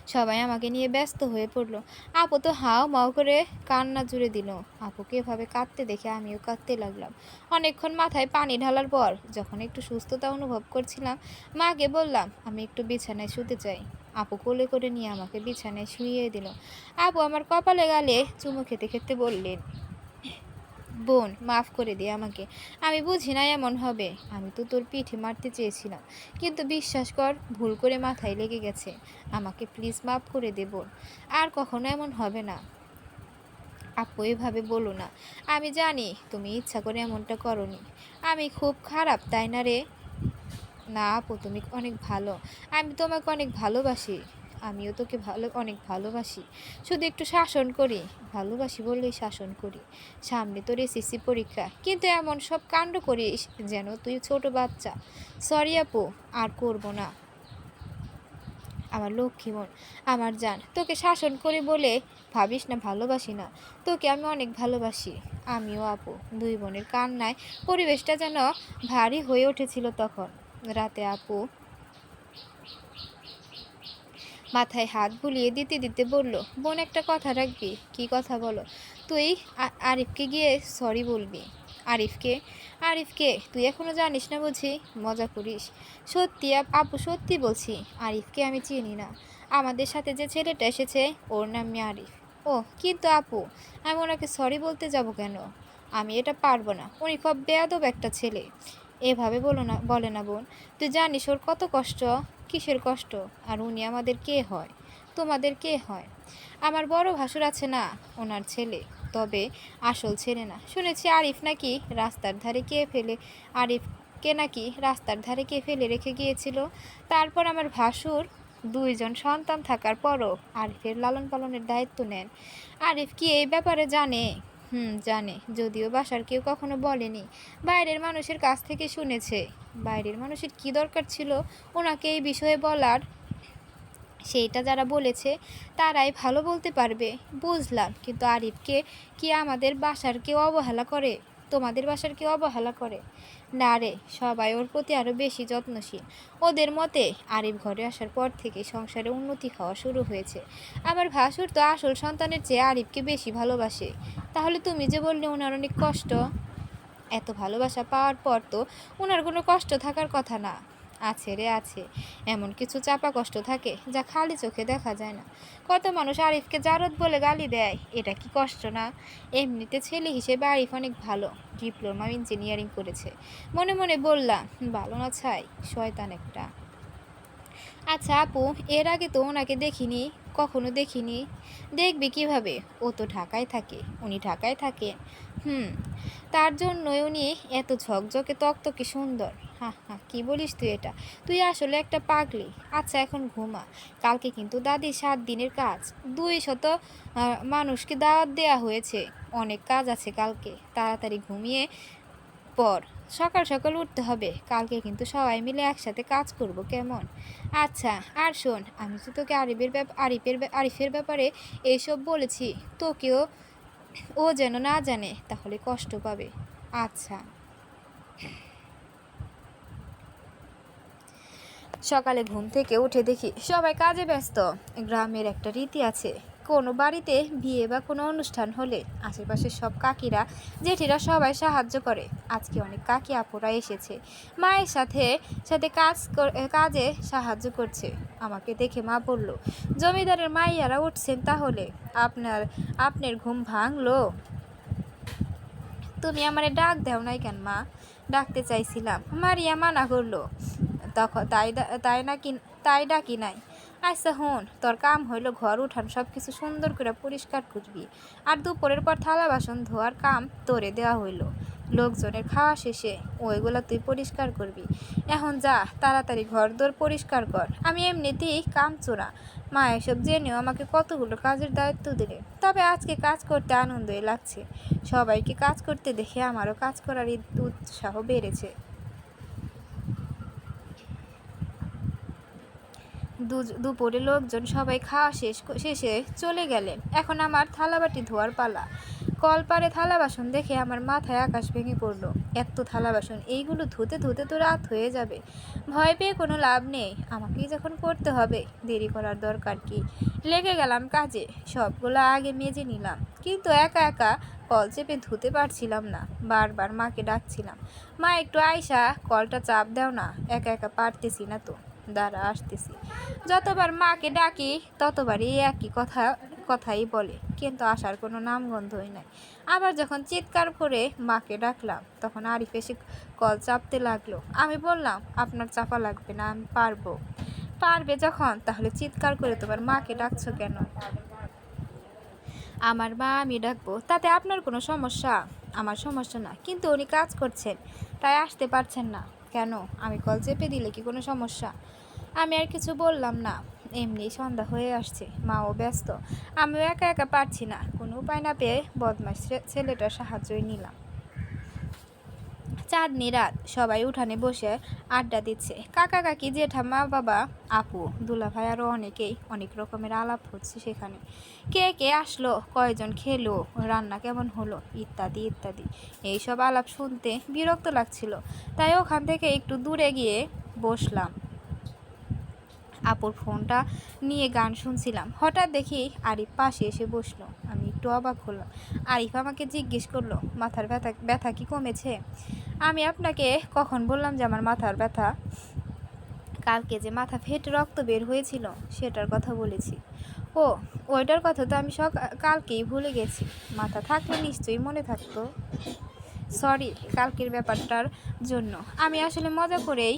সবাই আমাকে নিয়ে ব্যস্ত হয়ে পড়ল। আপু তো হাও মাও করে কান্না জুড়ে দিল। আপুকে এভাবে কাঁদতে দেখে আমিও কাঁদতে লাগলাম। অনেকক্ষণ মাথায় পানি ঢালার পর যখন একটু সুস্থতা অনুভব করছিলাম, মাকে বললাম আমি একটু বিছানায় শুতে চাই। আপু কোলে করে নিয়ে আমাকে বিছানায় শুইয়ে দিল। আপু আমার কপালে গালে চুমু খেতে খেতে বললেন, বোন, মাফ করে দে আমাকে। আমি বুঝি না এমন হবে। আমি তো তোর পিঠে মারতে চেয়েছিলাম, কিন্তু বিশ্বাস কর ভুল করে মাথায় লেগে গেছে। আমাকে প্লিজ মাফ করে দে বোন। আর কখনো এমন হবে না। আপু এভাবে বলো না। আমি জানি তুমি ইচ্ছা করে এমনটা করনি। আমি খুব খারাপ, তাই না রে? না আপু, তুমি অনেক ভালো। আমি তোমাকে অনেক ভালোবাসি। আমিও তোকে অনেক ভালোবাসি। শুধু একটু শাসন করি। ভালোবাসি বললেই শাসন করি। সামনে তোর এসএসসি পরীক্ষা, কিন্তু এমন সব কাণ্ড করিস যেন তুই ছোট বাচ্চা। সরি আপু, আর করব না। আমার লক্ষ্মী মন, আমার জান, তোকে শাসন করি বলে ভাবিস না ভালোবাসি না। তোকে আমি অনেক ভালোবাসি। আমিও আপু। দুই বোনের কান্নায় পরিবেশটা যেন ভারী হয়ে উঠেছিল তখন রাতে। আপু মাথায় হাত বুলিয়ে দিতে দিতে বলল, বোন একটা কথা রাখবি। কি কথা বলো? তুই আরিফকে গিয়ে সরি বলবি। আরিফকে? আরিফকে তুই এখনো জানিস না বুঝি? মজা করিস? সত্যি আপু, সত্যি বলছি। আরিফকে আমি চিনি না। আমাদের সাথে যে ছেলেটা এসেছে ওর নাম আরিফ। ও, কিন্তু আপু, আমি ওনাকে সরি বলতে যাব কেন? আমি এটা পারবো না। উনি খুব বেয়াদব একটা ছেলে। এভাবে বলে না বোন। তুই জানিস ওর কত কষ্ট? কিসের কষ্ট? আর উনি আমাদের কে হয়? তোমাদের কে হয়? আমার বড় ভাসুর আছে না, ওনার ছেলে। তবে আসল ছেলে না। শুনেছি আরিফকে নাকি রাস্তার ধারে কে ফেলে রেখে গিয়েছিল। তারপর আমার ভাসুর দুইজন সন্তান থাকার পরও আরিফের লালন পালনের দায়িত্ব নেন। আরিফ কি এই ব্যাপারে জানে? জানে, যদিও বাসার কেউ কখনো বলেনি। বাইরের মানুষের কাছ থেকে শুনেছে। বাইরের মানুষের কি দরকার ছিল ওনাকে এই বিষয়ে বলার? সেইটা যারা বলেছে তারাই ভালো বলতে পারবে। বুঝলাম, কিন্তু আরিফকে কি আমাদের বাসার কেউ অবহেলা করে? তোমাদের বাসার কেউ অবহেলা করে? না রে, সবাই ওর প্রতি আরও বেশি যত্নশীল। ওদের মতে আরিফ ঘরে আসার পর থেকে সংসারে উন্নতি হওয়া শুরু হয়েছে। আমার ভাসুর তো আসল সন্তানের চেয়ে আরিফকে বেশি ভালোবাসে। তাহলে তুমি যে বললে ওনার অনেক কষ্ট, এত ভালোবাসা পাওয়ার পর তো ওনার কোনো কষ্ট থাকার কথা না। আছে রে, আছে। এমন কিছু চাপা কষ্ট থাকে যা খালি চোখে দেখা যায় না। কত মানুষ আরিফকে জারদ বলে গালি দেয়। এটা কি কষ্ট না? এমনিতে ছেলে হিসেবে আরিফ অনেক ভালো। ডিপ্লোমা ইঞ্জিনিয়ারিং করেছে। মনে মনে বললাম, ভালো না ছাই, শয়তান একটা। আচ্ছা আপু, এর আগে তো ওনাকে দেখিনি, কখনো দেখিনি। দেখবি কিভাবে? ও তো ঢাকায় থাকে। উনি ঢাকায় থাকে? হুম। তার জন্যই উনি এত ঝকঝকে তকতকে সুন্দর। হ্যাঁ হ্যাঁ, কি বলিস তুই এটা? তুই আসলে একটা পাগলি। আচ্ছা এখন ঘুমা। কালকে কিন্তু দাদির 7 দিনের কাজ। 200 মানুষকে দাওয়াত দেওয়া হয়েছে। অনেক কাজ আছে কালকে। তাড়াতাড়ি ঘুমিয়ে পর, সকাল সকাল উঠতে হবে। কালকে কিন্তু সবাই মিলে একসাথে কাজ করব, কেমন? আচ্ছা, আর শোন, আমি তো তোকে আরিফের ব্যাপারে এইসব বলেছি। তোকেও ও যেন না জানে, তাহলে কষ্ট পাবে। আচ্ছা। সকালে ঘুম থেকে উঠে দেখি সবাই কাজে ব্যস্ত। গ্রামের একটা রীতি আছে, কোনো বাড়িতে বিয়ে বা কোনো অনুষ্ঠান হলে আশেপাশের সব কাকিরা জেঠিরা সবাই সাহায্য করে। আজকে অনেক কাকি আপুরা এসেছে। মায়ের সাথে সাথে কাজে সাহায্য করছে। আমাকে দেখে মা বলল, জমিদারের মাইয়ারা উঠছেন তাহলে? আপনার ঘুম ভাঙলো? তুমি আমারে ডাক দেও নাই কেন মা? ডাকতে চাইছিলাম, মারিয়া মানা করলো, তখন তাই ডাকি নাই। আচ্ছা হন, তোর কাম হইল ঘর উঠান সব কিছু সুন্দর করে পরিষ্কার করবি। আর দুপুরের পর থালা বাসন ধোয়ার কাম তোরে দেওয়া হইল। লোকজনের খাওয়া শেষে ওইগুলা তুই পরিষ্কার করবি। এখন যা, তাড়াতাড়ি ঘর দোর পরিষ্কার কর। আমি এমনিতেই কাম চোরা। মা এসব জেনেও আমাকে কতগুলো কাজের দায়িত্ব দিলে। তবে আজকে কাজ করতে আনন্দই লাগছে। সবাইকে কাজ করতে দেখে আমারও কাজ করার উৎসাহ বেড়েছে। দুপুরে লোকজন সবাই খাওয়া শেষে চলে গেলেন। এখন আমার থালাবাটি ধোয়ার পালা। কলপারে থালা বাসন দেখে আমার মাথায় আকাশ ভেঙে পড়লো। এত থালা বাসন, এইগুলো ধুতে ধুতে তো রাত হয়ে যাবে। ভয় পেয়ে কোনো লাভ নেই, আমাকেই যখন করতে হবে দেরি করার দরকার কি। লেগে গেলাম কাজে, সবগুলো আগে মেজে নিলাম, কিন্তু একা একা কল চেপে ধুতে পারছিলাম না। বারবার মাকে ডাকছিলাম, মা একটু আয়সা কলটা চাপ দাও না, একা একা পারতেছি না তো, দাঁড়া আসতেছি। যতবার মাকে ডাকি ততবারই একই কথাই বলে, কিন্তু আসার কোনো নামগন্ধই নাই। আবার যখন চিৎকার করে মাকে ডাকলাম তখন আরিফ এসে কল চাপতে লাগলো। আমি বললাম, আপনার চাপা লাগবে না, আমি পারবো। পারবে যখন তাহলে চিৎকার করে তোমার মাকে ডাকছো কেন? আমার মা আমি ডাকবো, তাতে আপনার কোনো সমস্যা? আমার সমস্যা না, কিন্তু উনি কাজ করছেন তাই আসতে পারছেন না। কেন, আমি কল চেপে দিলে কি কোনো সমস্যা? আমি আর কিছু বললাম না। এমনি সন্ধ্যা হয়ে আসছে, মাও ব্যস্ত, আমিও একা একা পারছি না। কোনো উপায় না পেয়ে বদমাস ছেলেটার সাহায্যই নিলাম। চাঁদনি রাত, সবাই উঠানে বসে আড্ডা দিচ্ছে। কাকা কাকি জেঠামা বাবা আপু দুলাভাই আরও অনেকেই, অনেক রকমের আলাপ হচ্ছে সেখানে। কে কে আসলো, কয়জন খেলো, রান্না কেমন হলো, ইত্যাদি ইত্যাদি। এইসব আলাপ শুনতে বিরক্ত লাগছিল, তাই ওখান থেকে একটু দূরে গিয়ে বসলাম। আপুর ফোনটা নিয়ে গান শুনছিলাম। হঠাৎ দেখি আরিফ পাশে এসে বসলো। আমি একটু অবাক হলাম। আরিফ আমাকে জিজ্ঞেস করলো, মাথার ব্যথা কি কমেছে? আমি আপনাকে কখন বললাম যে আমার মাথার ব্যথা? কালকে যে মাথা ফেটে রক্ত বের হয়েছিল সেটার কথা বলেছি। ও, ওইটার কথা তো আমি কালকেই ভুলে গেছি। মাথা থাকলে নিশ্চয়ই মনে থাকতো। সরি কালকের ব্যাপারটার জন্য, আমি আসলে মজা করেই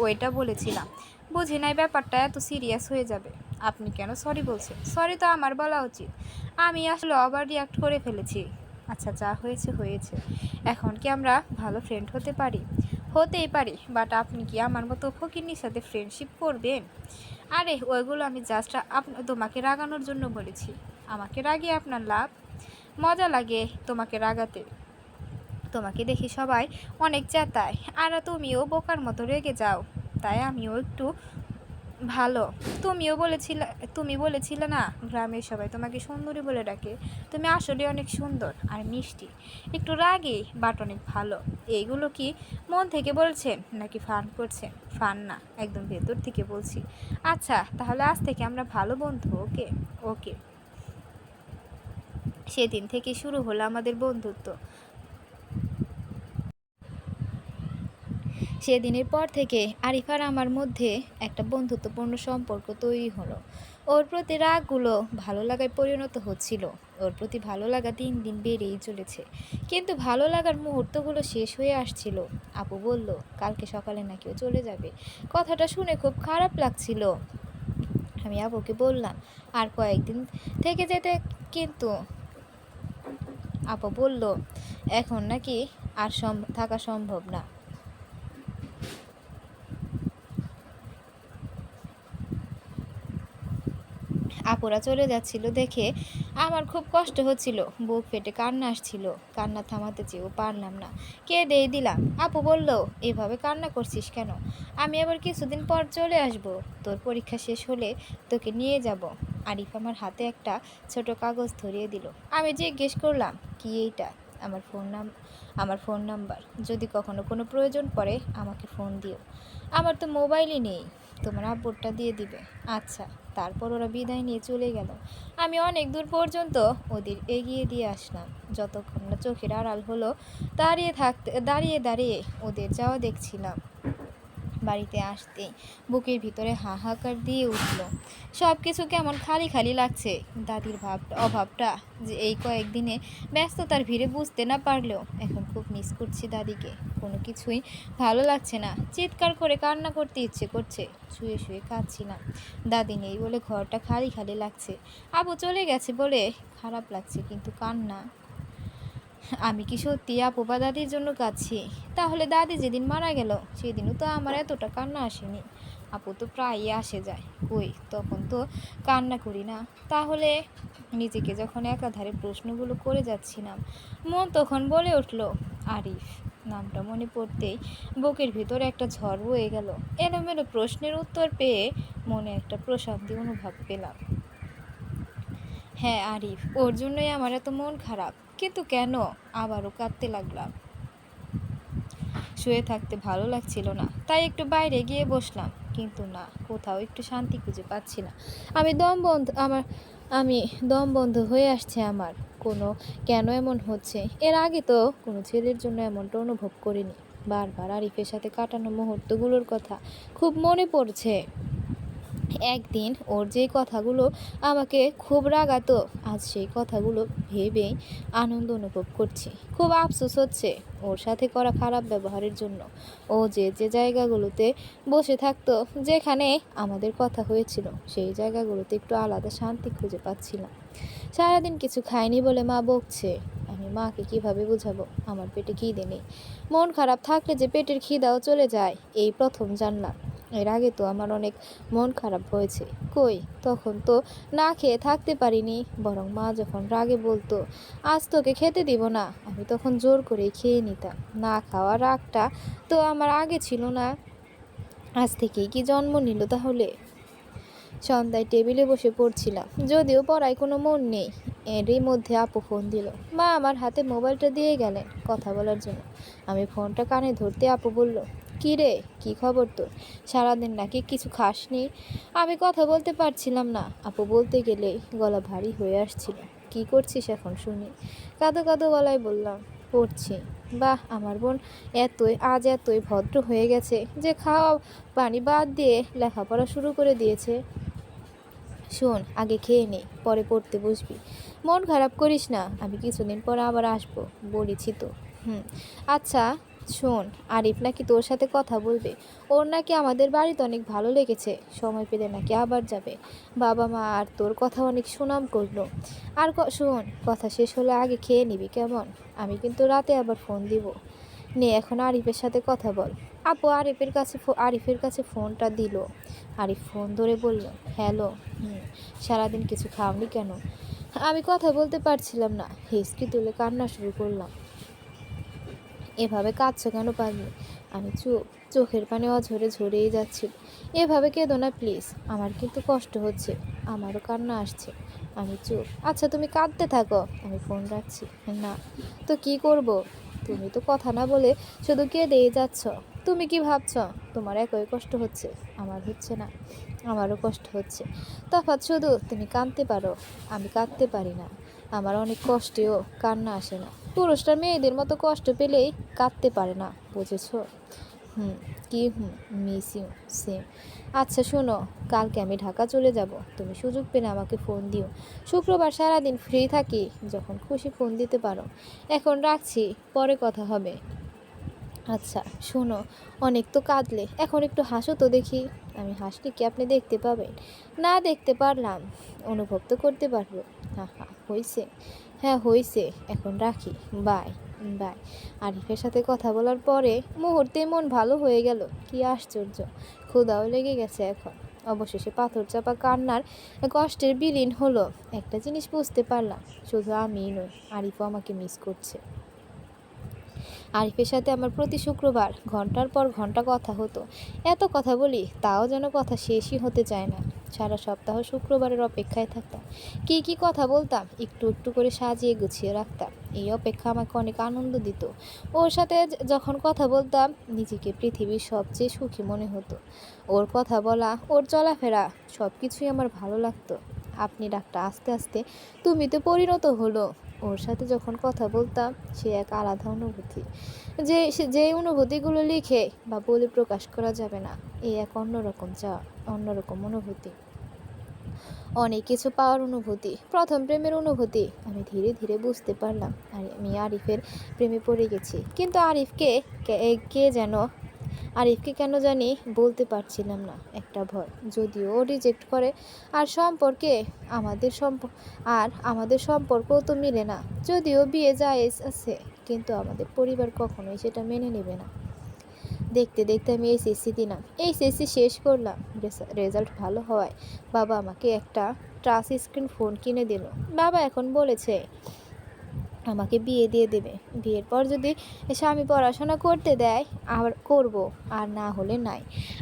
ওইটা বলেছিলাম। বুঝি নাই ব্যাপারটা এত সিরিয়াস হয়ে যাবে। আপনি কেন সরি বলছেন? সরি তো আমার বলা উচিত, আমি আসলে ওভার রিয়াক্ট করে ফেলেছি। আচ্ছা, যা হয়েছে হয়েছে, এখন কি আমরা ভালো ফ্রেন্ড হতে পারি? হতেই পারি, বাট আপনি কি আমার মতো ফকিন্নির সাথে ফ্রেন্ডশিপ করবেন? আরে ওইগুলো আমি জাস্ট তোমাকে রাগানোর জন্য বলেছি। আমাকে রাগিয়ে আপনার লাভ? মজা লাগে তোমাকে রাগাতে। তোমাকে দেখি সবাই অনেক চেতায়, আর তুমিও বোকার মতো রেগে যাও, তাই আমিও একটু ভালো। তুমি বলেছিলে না গ্রামের সবাই তোমাকে সুন্দরী বলে ডাকে। তুমি আসলে অনেক সুন্দর আর মিষ্টি, একটু রাগী বাট অনেক ভালো। এইগুলো কি মন থেকে বলছেন নাকি ফান করছেন? ফান না, একদম ভেতর থেকে বলছি। আচ্ছা তাহলে আজ থেকে আমরা ভালো বন্ধু। ওকে ওকে। সেদিন থেকে শুরু হলো আমাদের বন্ধুত্ব। সেদিনের পর থেকে আরিফ আর আমার মধ্যে একটা বন্ধুত্বপূর্ণ সম্পর্ক তৈরি হলো। ওর প্রতি রাগগুলো ভালো লাগায় পরিণত হচ্ছিল। ওর প্রতি ভালো লাগা দিন দিন বেড়েই চলেছে, কিন্তু ভালো লাগার মুহূর্তগুলো শেষ হয়ে আসছিল। আপু বলল কালকে সকালে নাকি ও চলে যাবে। কথাটা শুনে খুব খারাপ লাগছিল। আমি আপুকে বললাম আর কয়েকদিন থেকে যেতে, কিন্তু আপু বলল এখন নাকি আর থাকা সম্ভব না। আপুরা চলে যাচ্ছিল দেখে আমার খুব কষ্ট হচ্ছিল, বুক ফেটে কান্না আসছিল। কান্না থামাতে চেয়েও পারলাম না, কেঁদেই দিলাম। আপু বলল এভাবে কান্না করছিস কেন? আমি আবার কিছুদিন পর চলে আসব, তোর পরীক্ষা শেষ হলে তোকে নিয়ে যাব। আরিফ আমার হাতে একটা ছোট কাগজ ধরিয়ে দিল। আমি জিজ্ঞেস করলাম কি এইটা? আমার ফোন নাম্বার, যদি কখনো কোনো প্রয়োজন পড়ে আমাকে ফোন দিও। আমার তো মোবাইলই নেই, তোমার আব্বুরটা দিয়ে দিবে। আচ্ছা। তারপর ওরা বিদায় নিয়ে চলে গেল। আমি অনেক দূর পর্যন্ত ওদের এগিয়ে দিয়ে আসলাম, যতক্ষণ না চোখের আড়াল হলো দাঁড়িয়ে দাঁড়িয়ে ওদের যাওয়া দেখছিলাম। বাড়িতে আসতেই বুকের ভিতরে হাহাকার দিয়ে উঠল। সব কিছু কেমন খালি খালি লাগছে। দাদির অভাবটা যে এই কয়েকদিনে ব্যস্ততার ভিড়ে বুঝতে না পারলেও এখন খুব মিস করছি দাদিকে। কোনো কিছুই ভালো লাগছে না, চিৎকার করে কান্না করতে ইচ্ছে করছে। শুয়ে শুয়ে কাঁদছিলাম, দাদি নেই বলে ঘরটা খালি খালি লাগছে। আবু চলে গেছে বলে খারাপ লাগছে, কিন্তু কান্না। আমি কি সত্যি আপু বা দাদির জন্য কাঁদছি? তাহলে দাদি যেদিন মারা গেল সেদিনও তো আমার এতটা কান্না আসেনি। আপু তো প্রায়ই আসে যায়, কই তখন তো কান্না করি না। তাহলে নিজেকে যখন একাধারে প্রশ্নগুলো করে যাচ্ছিলাম, মন তখন বলে উঠল আরিফ। নামটা মনে পড়তেই বুকের ভিতরে একটা ঝড় বয়ে গেল। এলোমেলো প্রশ্নের উত্তর পেয়ে মনে একটা প্রশান্তি অনুভব পেলাম। হ্যাঁ আরিফ, ওর জন্যই আমার এত মন খারাপ। কিন্তু কেন? আবারও কাঁদতে লাগলাম। শুয়ে থাকতে ভালো লাগছিল না, তাই একটু বাইরে গিয়ে বসলাম। কিন্তু না, কোথাও একটু শান্তি খুঁজে পাচ্ছি না। আমি দম বন্ধ আমার আমি দম বন্ধ হয়ে আসছে আমার। কোনো কেন এমন হচ্ছে? এর আগে তো কোনো ছেলের জন্য এমনটা অনুভব করিনি। বারবার আরিফের সাথে কাটানো মুহূর্তগুলোর কথা খুব মনে পড়ছে। একদিন ওর যে কথাগুলো আমাকে খুব রাগাতো, আজ সেই কথাগুলো ভেবেই আনন্দ অনুভব করছি। খুব আফসোস হচ্ছে ওর সাথে করা খারাপ ব্যবহারের জন্য। ও যে যে জায়গাগুলোতে বসে থাকতো, যেখানে আমাদের কথা হয়েছিল, সেই জায়গাগুলোতে একটু আলাদা শান্তি খুঁজে পাচ্ছিলাম। সারাদিন কিছু খাইনি বলে মা বকছে। আমি মাকে কিভাবে বোঝাবো আমার পেটে খিদে নেই? মন খারাপ থাকলে যে পেটের খিদাও চলে যায়, এই প্রথম জানলাম। এর আগে তো আমার অনেক মন খারাপ হয়েছে। কই, তখন তো না খেয়ে থাকতে পারিনি, বরং মা যখন রাগে বলতো আজ তোকে খেতে দিব না, আমি তখন জোর করে খেয়ে নিতাম। না খাওয়া রাগটা তো আমার আগে ছিল না, আজ থেকেই কি জন্ম নিল তাহলে? সন্ধ্যায় টেবিলে বসে পড়ছিলাম, যদিও পড়ায় কোনো মন নেই। এরই মধ্যে আপু ফোন দিল। মা আমার হাতে মোবাইলটা দিয়ে গেলেন কথা বলার জন্য। আমি ফোনটা কানে ধরতে আপু বলল, কী রে, কী খবর তোর? সারাদিন নাকি কিছু খাসনি? আমি কথা বলতে পারছিলাম না। আপু বলতে গেলেই গলা ভারী হয়ে আসছিল। কী করছিস এখন শুনি? কাঁদো কাঁদো গলায় বললাম, পড়ছি। বাহ, আমার বোন এতই ভদ্র হয়ে গেছে যে খাওয়া পানি বাদ দিয়ে লেখাপড়া শুরু করে দিয়েছে। শোন, আগে খেয়ে নে, পরে পড়তে বসবি। মন খারাপ করিস না, আমি কিছুদিন পরে আবার আসবো, বলেছি তো। হুম। আচ্ছা শোন, আরিফ নাকি তোর সাথে কথা বলবে। ওর নাকি আমাদের বাড়িতে অনেক ভালো লেগেছে, সময় পেলে নাকি আবার যাবে। বাবা মা আর তোর কথা অনেক সুনাম করলো। আর শোন, কথা শেষ হলে আগে খেয়ে নিবি কেমন? আমি কিন্তু রাতে আবার ফোন দিব। নে এখন আরিফের সাথে কথা বল। আপু আরিফের কাছে ফোনটা দিল। আরিফ ফোন ধরে বলল, হ্যালো। সারাদিন কিছু খাওনি কেন? আমি কথা বলতে পারছিলাম না, হিসকি তুলে কান্না শুরু করলাম। এভাবে কাঁদছো কেন পাগলি? আমি চুপ, চোখের পানি অঝরে ঝরেই যাচ্ছিল। এভাবে কেঁদো না প্লিজ, আমার কিন্তু কষ্ট হচ্ছে, আমারও কান্না আসছে। আমি চুপ। আচ্ছা তুমি কাঁদতে থাকো, আমি ফোন রাখছি। না তো কি করব? তুমি তো কথা না বলে শুধু কেঁদেই যাচ্ছ। তুমি কি ভাবছ তোমার একই কষ্ট হচ্ছে? আমার হচ্ছে না, আমারও কষ্ট হচ্ছে। তফাৎ শুধু তুমি কাঁদতে পারো, আমি কাঁদতে পারি না। আমার অনেক কষ্টেও কান্না আসে না। পুরুষরা মেয়েদের মতো কষ্ট পেলেই কাঁদতে পারে না, বুঝেছো? হুম। কি মিস ইউ সেম। আচ্ছা শোনো, কালকে আমি ঢাকা চলে যাব, তুমি সুযোগ পেলে আমাকে ফোন দিও। শুক্রবার সারাদিন ফ্রি থাকি, যখন খুশি ফোন দিতে পারো। এখন রাখছি, পরে কথা হবে। আচ্ছা শোনো, অনেক তো কাঁদলে, এখন একটু হাসো তো দেখি। আমি হাসলে কি আপনি দেখতে পাবেন? না দেখতে পারলাম, অনুভব তো করতে পারবো। হা হা, হয়েছে। হ্যাঁ হয়েছে, এখন রাখি। বাই। বাই। আরিফের সাথে কথা বলার পরে মুহূর্তে মন ভালো হয়ে গেল। কি আশ্চর্য, ক্ষুধাও লেগে গেছে এখন। অবশেষে পাথর চাপা কান্নার কষ্টের বিলীন হলো। একটা জিনিস বুঝতে পারলাম, শুধু আমিই নই, আরিফও আমাকে মিস করছে। আরিফের সাথে আমার প্রতি শুক্রবার ঘন্টার পর ঘন্টা কথা হতো। এত কথা বলি, তাও যেন কথা শেষই হতে চায় না। সারা সপ্তাহ শুক্রবারের অপেক্ষায় থাকতাম। কি কথা বলতাম একটু একটু করে সাজিয়ে গুছিয়ে রাখতাম। এই অপেক্ষা আমাকে অনেক আনন্দ দিত। ওর সাথে যখন কথা বলতাম, নিজেকে পৃথিবীর সবচেয়ে সুখী মনে হতো। ওর কথা বলা, ওর চলাফেরা, সব কিছুই আমার ভালো লাগতো। আপনি ডাকটা আস্তে আস্তে তুমি তো পরিণত হলো। ওর সাথে যখন কথা বলতাম, সে এক আলাদা অনুভূতি, যে অনুভূতিগুলো লিখে বা বলে প্রকাশ করা যাবে না। এই এক অন্যরকম অনুভূতি, অনেক কিছু পাওয়ার অনুভূতি, প্রথম প্রেমের অনুভূতি। আমি ধীরে ধীরে বুঝতে পারলাম আমি আরিফের প্রেমে পড়ে গেছি। কিন্তু আরিফকে কেন জানি বলতে পারছিলাম না, একটা ভয়। যদিও ও রিজেক্ট করে, আর আমাদের সম্পর্কও তো মিলে না। যদিও বিয়ে জায়েজ আছে, কিন্তু আমাদের পরিবার কখনোই সেটা মেনে নেবে না। দেখতে দেখতে আমি এইচএসসি দিলাম, এইচএসসি শেষ করলাম। রেজাল্ট ভালো হওয়ায় বাবা আমাকে একটা টাচ স্ক্রিন ফোন কিনে দিল। বাবা এখন বলেছে আমাকে বিয়ে দিয়ে দেবে। বিয়ের পর যদি স্বামী পড়াশোনা করতে দেয় আর করব, আর না হলে নাই।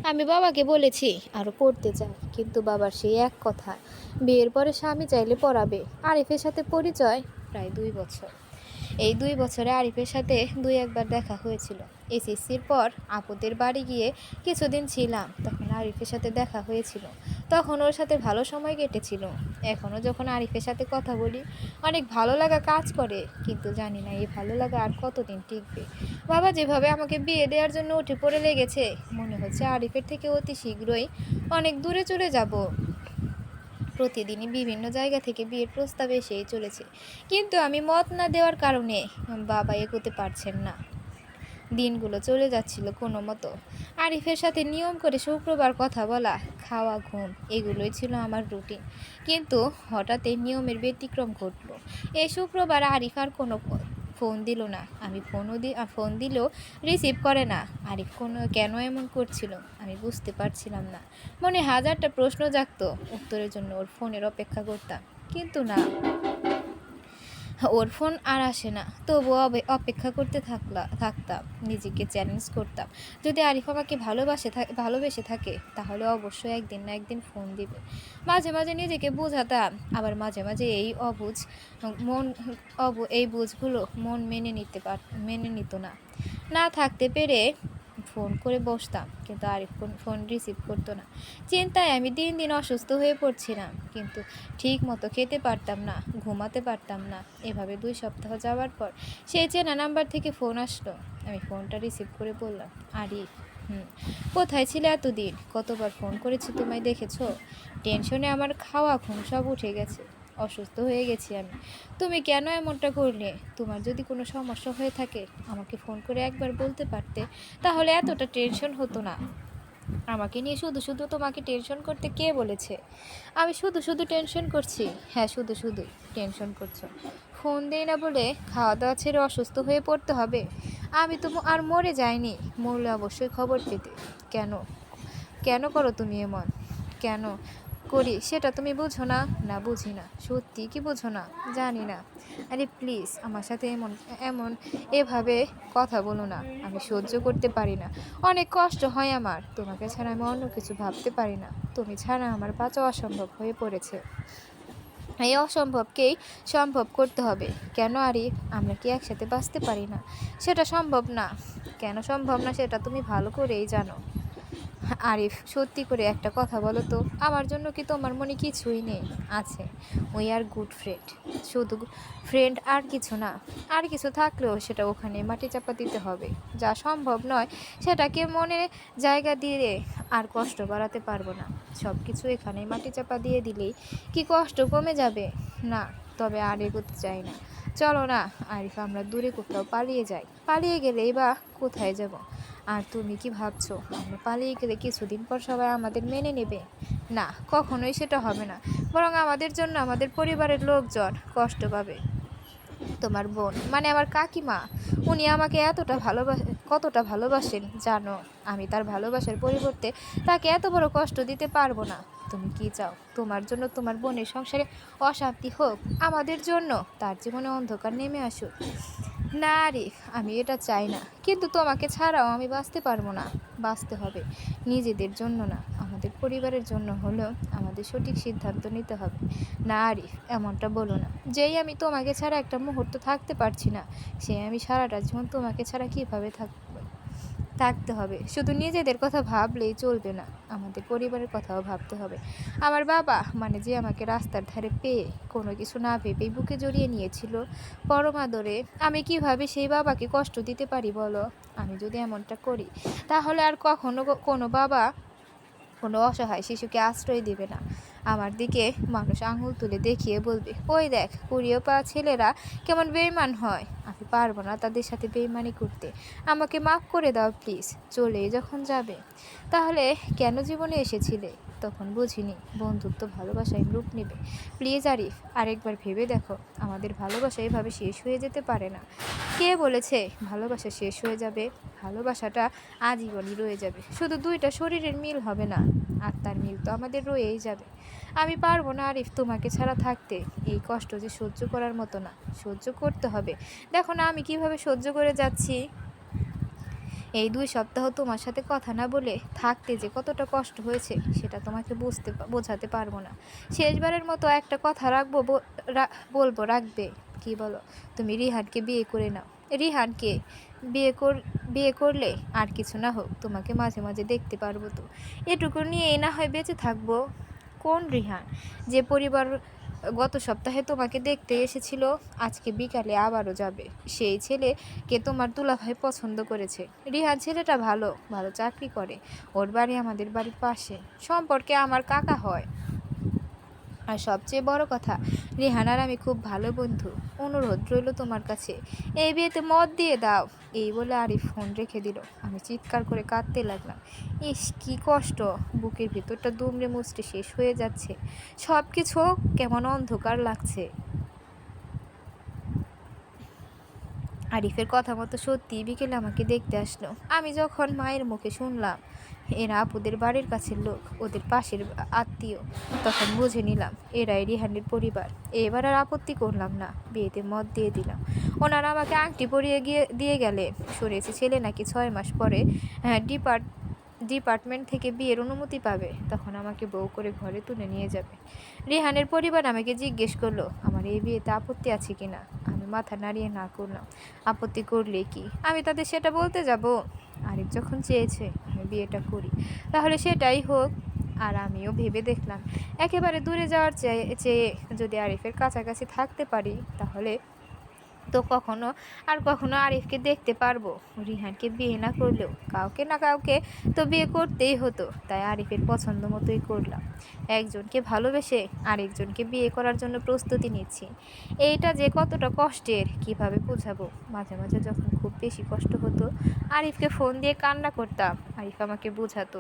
আমি বাবাকে বলেছি আরও পড়তে চাই, কিন্তু বাবার সেই এক কথা, বিয়ের পরে স্বামী চাইলে পড়াবে। আরিফের সাথে পরিচয় প্রায় 2 বছর। এই 2 বছরে আরিফের সাথে 2-1বার দেখা হয়েছিল। এসএসসির পর আপুদের বাড়ি গিয়ে কিছুদিন ছিলাম, তখন আরিফের সাথে দেখা হয়েছিল। তখন ওর সাথে ভালো সময় কেটেছিল। এখনও যখন আরিফের সাথে কথা বলি অনেক ভালো লাগা কাজ করে, কিন্তু জানি না এই ভালো লাগা আর কতদিন টিকবে। বাবা যেভাবে আমাকে বিয়ে দেওয়ার জন্য উঠে পড়ে লেগেছে, মনে হচ্ছে আরিফের থেকে অতি শীঘ্রই অনেক দূরে চলে যাব। প্রতিদিনই বিভিন্ন জায়গা থেকে বিয়ের প্রস্তাব এসেই চলেছে, কিন্তু আমি মত না দেওয়ার কারণে বাবা এগোতে পারছেন না। দিনগুলো চলে যাচ্ছিল কোনো মতো। আরিফের সাথে নিয়ম করে শুক্রবার কথা বলা, খাওয়া, ঘুম এগুলোই ছিল আমার রুটিন। কিন্তু হঠাৎ এই নিয়মের ব্যতিক্রম ঘটলো। এই শুক্রবার আরিফ আর কোনো ফোন দিল না। আমি ফোন দিলেও রিসিভ করে না। আরিফ কেন এমন করছিল আমি বুঝতে পারছিলাম না। মনে হাজারটা প্রশ্ন জাগতো, উত্তরের জন্য ওর ফোনের অপেক্ষা করতাম, কিন্তু না, ওর ফোন আর আসে না। তবুও অপেক্ষা করতে থাকতাম, নিজেকে চ্যালেঞ্জ করতাম। যদি আরিফ আমাকে ভালোবেসে থাকে তাহলে অবশ্যই একদিন না একদিন ফোন দিবে। মাঝে মাঝে নিজেকে বোঝাতাম, আবার মাঝে মাঝে এই বুঝগুলো মন মেনে নিত না। না থাকতে পেরে ফোন করে বসতাম, কিন্তু আরিফ ফোন রিসিভ করতো না। চিন্তায় আমি দিন দিন অসুস্থ হয়ে পড়ছিলাম, কিন্তু ঠিক মতো খেতে পারতাম না, ঘুমাতে পারতাম না। এভাবে 2 সপ্তাহ যাওয়ার পর সেই চেনা নাম্বার থেকে ফোন আসলো। আমি ফোনটা রিসিভ করে বললাম, আরিফ। কোথায় ছিলে এতদিন? কতবার ফোন করেছি তোমায়, দেখেছো? টেনশনে আমার খাওয়া ঘুম সব উঠে গেছে, অসুস্থ হয়ে গেছি আমি। তুমি কেন এমনটা করলে? তোমার যদি কোনো সমস্যা হয়ে থাকে আমাকে ফোন করে একবার বলতে পারতে, তাহলে এতটা টেনশন হতো না। আমাকে নিয়ে শুধু শুধু তোমাকে টেনশন করতে কে বলেছে? আমি শুধু শুধু টেনশন করছি? হ্যাঁ, শুধু শুধু টেনশন করছো। ফোন দেই না বলে খাওয়া দাওয়া ছেড়ে অসুস্থ হয়ে পড়তে হবে? আমি তো আর মরে যাইনি, মরলে অবশ্যই খবর পেতে। কেন কেন করো তুমি এমন? কেন করি সেটা তুমি বুঝো না? না, বুঝি না। সত্যি কি বুঝো না? জানি না। আরে প্লিজ আমার সাথে এমন এভাবে কথা বলো না। আমি সহ্য করতে পারি না, অনেক কষ্ট হয় আমার। তোমাকে ছাড়া আমি অন্য কিছু ভাবতে পারি না। তুমি ছাড়া আমার বাঁচা অসম্ভব হয়ে পড়েছে। এই অসম্ভবকেই সম্ভব করতে হবে। কেন আরিফ, আমরা কি একসাথে বাঁচতে পারি না? সেটা সম্ভব না। কেন সম্ভব না সেটা তুমি ভালো করেই জানো। আরিফ, সত্যি করে একটা কথা বলো তো, আমার জন্য কি তোমার মনে কিছুই নেই? আছে, উই আর গুড ফ্রেন্ড, শুধু ফ্রেন্ড, আর কিছু না। আর কিছু থাকলেও সেটা ওখানে মাটি চাপা দিতে হবে। যা সম্ভব নয় সেটাকে মনে জায়গা দিয়ে আর কষ্ট বাড়াতে পারবো না। সব কিছু এখানে মাটি চাপা দিয়ে দিলেই কি কষ্ট কমে যাবে? না, তবে আর এগোতে চাই না। চলো না আরিফ, আমরা দূরে কোথাও পালিয়ে যাই। পালিয়ে গেলেই বা কোথায় যাব? আর তুমি কি ভাবছো আমরা পালিয়ে গেলে কিছুদিন পর সবাই আমাদের মেনে নেবে? না, কখনোই সেটা হবে না। বরং আমাদের জন্য আমাদের পরিবারের লোকজন কষ্ট পাবে। তোমার বোন মানে আমার কাকিমা, উনি আমাকে কতটা ভালোবাসেন জানো? আমি তার ভালোবাসার পরিবর্তে তাকে এত বড় কষ্ট দিতে পারবো না। তুমি কি চাও তোমার জন্য তোমার বোনের সংসারে অশান্তি হোক? আমাদের জন্য তার জীবনে অন্ধকার নেমে আসুক? না আরিফ, আমি এটা চাই না, কিন্তু তোমাকে ছাড়াও আমি বাঁচতে পারবো না। বাঁচতে হবে নিজেদের জন্য না, আমাদের পরিবারের জন্য হলেও আমাদের সঠিক সিদ্ধান্ত নিতে হবে। না আরিফ, এমনটা বলো না। যেই আমি তোমাকে ছাড়া একটা মুহূর্ত থাকতে পারছি না, সেই আমি সারাটা জীবন তোমাকে ছাড়া কীভাবে থাকতে হবে? শুধু নিজেদের কথা ভাবলেই চলবে না, আমাদের পরিবারের কথাও ভাবতে হবে। আমার বাবা মানে যে আমাকে রাস্তার ধারে পেয়ে কোনো কিছু না ভেবেই বুকে জড়িয়ে নিয়েছিল পরম আদরে, আমি কিভাবে সেই বাবাকে কষ্ট দিতে পারি বলো? আমি যদি এমনটা করি তাহলে আর কখনো কোনো বাবা কোনো অসহায় শিশুকে আশ্রয় দেবে না। আমার দিকে মানুষ আঙুল তুলে দেখিয়ে বলবে, ওই দেখ কুড়িয়ে পাওয়া ছেলেরা কেমন বেইমান হয়। আমি পারবো না তাদের সাথে বেইমানি করতে। আমাকে মাফ করে দাও প্লিজ। চলে যখন যাবে তাহলে কেন জীবনে এসেছিলে? তখন বুঝিনি বন্ধুত্ব ভালোবাসায় রূপ নেবে। প্লিজ আরিফ, আরেকবার ভেবে দেখো, আমাদের ভালোবাসা এভাবে শেষ হয়ে যেতে পারে না। কে বলেছে ভালোবাসা শেষ হয়ে যাবে? ভালোবাসাটা আজীবনই রয়ে যাবে। শুধু 2টা শরীরের মিল হবে না, আত্মার মিল তো আমাদের রয়েই যাবে। আমি পারবো না আরিফ তোমাকে ছাড়া থাকতে। এই কষ্ট যে সহ্য করার মতো না, সহ্য করতে হবে। দেখো না আমি কিভাবে সহ্য করে যাচ্ছি। এই 2 সপ্তাহ তোমার সাথে কথা না বলে থাকতে যে কতটা কষ্ট হয়েছে সেটা তোমাকে বোঝাতে পারবো না। শেষবারের মতো একটা কথা বলবো, রাখবে কি? কি বলো? তুমি রিহানকে বিয়ে করে নাও। রিহানকে বিয়ে করলে আর কিছু না হোক তোমাকে মাঝে মাঝে দেখতে পারবো তো, এটুকু নিয়েই না হয় বেঁচে থাকবো। কোন রিহান? যে পরিবার গত সপ্তাহে তোমাকে দেখতে এসেছিল, আজকে বিকালে আবারও যাবে। সেই ছেলেকে তোমার দুলাভাই পছন্দ করেছে। রিহান ছেলেটা ভালো, ভালো চাকরি করে। ওর বাড়ি আমাদের বাড়ির পাশে, সম্পর্কে আমার কাকা হয়। আর সবচেয়ে বড় কথা, রেহান আর আমি খুব ভালো বন্ধু। অনুরোধ রইল তোমার কাছে, এই বিয়েতে মত দিয়ে দাও। এই বলে আরিফ ফোন রেখে দিল। আমি চিৎকার করে কাঁদতে লাগলাম। ইস, কি কষ্ট! বুকের ভিতরটা দুমড়ে মুচড়ে শেষ হয়ে যাচ্ছে। সব কিছু কেমন অন্ধকার লাগছে। আরিফের কথা মতো সত্যিই বিকেলে আমাকে দেখতে আসলো। আমি যখন মায়ের মুখে শুনলাম এরা আপুদের বাড়ির কাছের লোক, ওদের পাশের আত্মীয়, তখন বুঝে নিলাম এরাই রিহানের পরিবার। এবার আর আপত্তি করলাম না, বিয়েতে মত দিয়ে দিলাম। ওনারা আমাকে আংটি পরিয়ে দিয়ে গেলে। শুনেছি ছেলে নাকি 6 মাস পরে ডিপার্টমেন্ট থেকে বিয়ের অনুমতি পাবে, তখন আমাকে বউ করে ঘরে তুলে নিয়ে যাবে। রিহানের পরিবার আমাকে জিজ্ঞেস করলো আমার এই বিয়েতে আপত্তি আছে কিনা। আমি মাথা নাড়িয়ে না করলাম। আপত্তি করলে কি আমি তাদের সেটা বলতে যাব? আরিফ যখন চেয়েছে আমি বিয়েটা করি, তাহলে সেটাই হোক। আর আমিও ভেবে দেখলাম, একেবারে দূরে যাওয়ার চেয়ে যদি আরিফের কাছাকাছি থাকতে পারি, তাহলে তো কখনো আরিফকে দেখতে পারবো। রিহানকে বিয়ে না করলেও কাউকে না কাউকে তো বিয়ে করতেই হতো, তাই আরিফের পছন্দ মতোই করলাম। একজনকে ভালোবেসে আরেকজনকে বিয়ে করার জন্য প্রস্তুতি নিচ্ছি। এইটা যে কতটা কষ্টের কিভাবে বোঝাবো। মাঝে মাঝে যখন খুব বেশি কষ্ট হতো, আরিফকে ফোন দিয়ে কান্না করতাম। আরিফ আমাকে বোঝাতো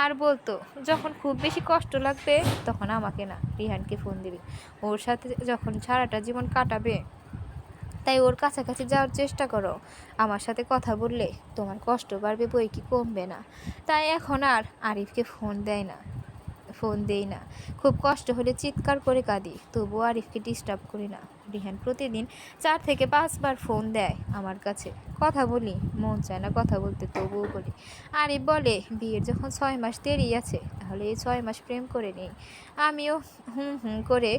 আর বলতো, যখন খুব বেশি কষ্ট লাগবে তখন আমাকে না, রিহানকে ফোন দিবি। ওর সাথে যখন সারাটা জীবন কাটাবে, তাই ওর কাছাকাছি যাওয়ার চেষ্টা করো। আমার সাথে কথা বললে তোমার কষ্ট বাড়বে, বই কি কমবে না। তাই এখন আর আরিফকে ফোন দেই না। খুব কষ্ট হলে চিৎকার করে কাঁদি, তবুও আরিফকে ডিস্টার্ব করি না। রিহান প্রতিদিন 4 থেকে 5 বার ফোন দেয় আমার কাছে। কথা বলি, মন চায় না কথা বলতে, তবুও বলি। আরিফ বলে বিয়ের যখন 6 মাস দেরি আছে, তাহলে এই 6 মাস প্রেম করে নেই। আমিও হুম হুম করে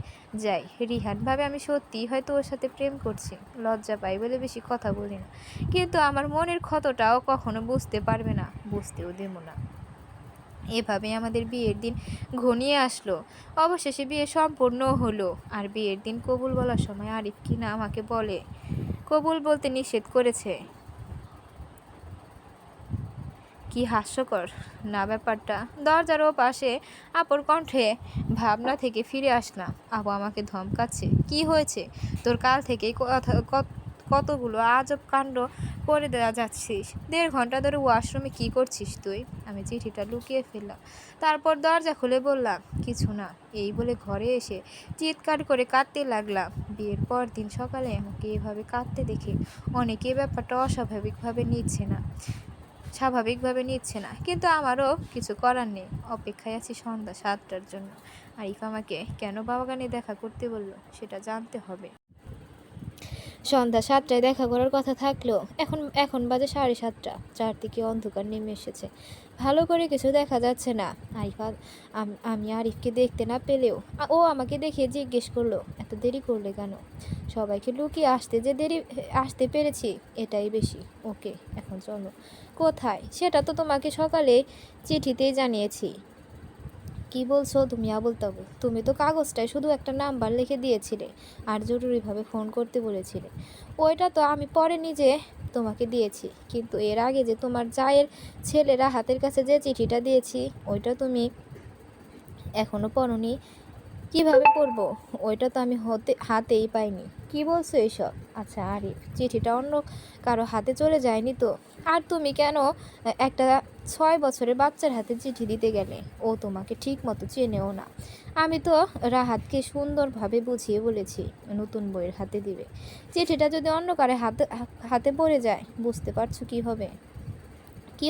যাই। রিহান ভাবে আমি সত্যিই হয়তো ওর সাথে প্রেম করছি। লজ্জা পাই বলে বেশি কথা বলি না, কিন্তু আমার মনের ক্ষতটাও কখনো বুঝতে পারবে না, বুঝতেও দেব না। এভাবে আমাদের বিয়ের দিন ঘনিয়ে আসলো। অবশেষে বিয়ে সম্পূর্ণ হলো। আর বিয়ের দিন কবুল বলার সময় আরিফ কিনা আমাকে বলে কবুল বলতে নিষেধ করেছে। কি হাস্যকর না ব্যাপারটা। দরজার ও পাশে আপুর কণ্ঠে ভাবনা থেকে ফিরে আসলাম। আপু আমাকে ধমকাচ্ছে। কি হয়েছে তোর? কাল থেকেই কতগুলো আজব কাণ্ড করে দেওয়া যাচ্ছিস। 1.5 ঘন্টা ধরে ওয়াশরুমে কি করছিস তুই? আমি চিঠিটা লুকিয়ে ফেললাম, তারপর দরজা খুলে বললাম কিছু না। এই বলে ঘরে এসে চিৎকার করে কাঁদতে লাগলাম। বিয়ের পর দিন সকালে আমাকে এভাবে কাঁদতে দেখে অনেকে ব্যাপারটা স্বাভাবিকভাবে নিচ্ছে না, কিন্তু আমারও কিছু করার নেই। অপেক্ষায় আছি সন্ধ্যা 7টার জন্য। আরিফ আমাকে কেন বাগানে দেখা করতে বলল সেটা জানতে হবে। সন্ধ্যা 7টায় দেখা করার কথা থাকলেও এখন বাজে 7:30। চারদিকে অন্ধকার নেমে এসেছে, ভালো করে কিছু দেখা যাচ্ছে না। আমি আরিফকে দেখতে না পেলেও ও আমাকে দেখে জিজ্ঞেস করলো এত দেরি করলে কেন? সবাইকে লুকিয়ে আসতে পেরেছি, এটাই বেশি। ওকে, এখন চলো। কোথায়? সেটা তো তোমাকে সকালে চিঠিতেই জানিয়েছি। কি বলছো তুমি আবোল তাবোল? তুমি তো কাগজটায় শুধু একটা নাম্বার লিখে দিয়েছিলে আর জরুরিভাবে ফোন করতে বলেছিলে। ওইটা তো আমি পরে নিজে তোমাকে দিয়েছি, কিন্তু এর আগে যে তোমার জায়ের ছেলেরা হাতের কাছে যে চিঠিটা দিয়েছি, ওইটা তুমি এখনো পড়োনি। কিভাবে পড়বো? ওইটা তো আমি হাতেই পাইনি। কি বলছো এসব? আচ্ছা আরিফ, চিঠিটা অন্য কারো হাতে চলে যায়নি তো? আর তুমি কেন একটা 6 বছরের বাচ্চার হাতে চিঠি দিতে গেলে? ও তোমাকে ঠিক মতো চেনেও না। আমি তো রাহাতকে সুন্দরভাবে বুঝিয়ে বলেছি নতুন বইয়ের হাতে দিবে। চিঠিটা যদি অন্য কারো হাতে পড়ে যায়, বুঝতে পারছো কি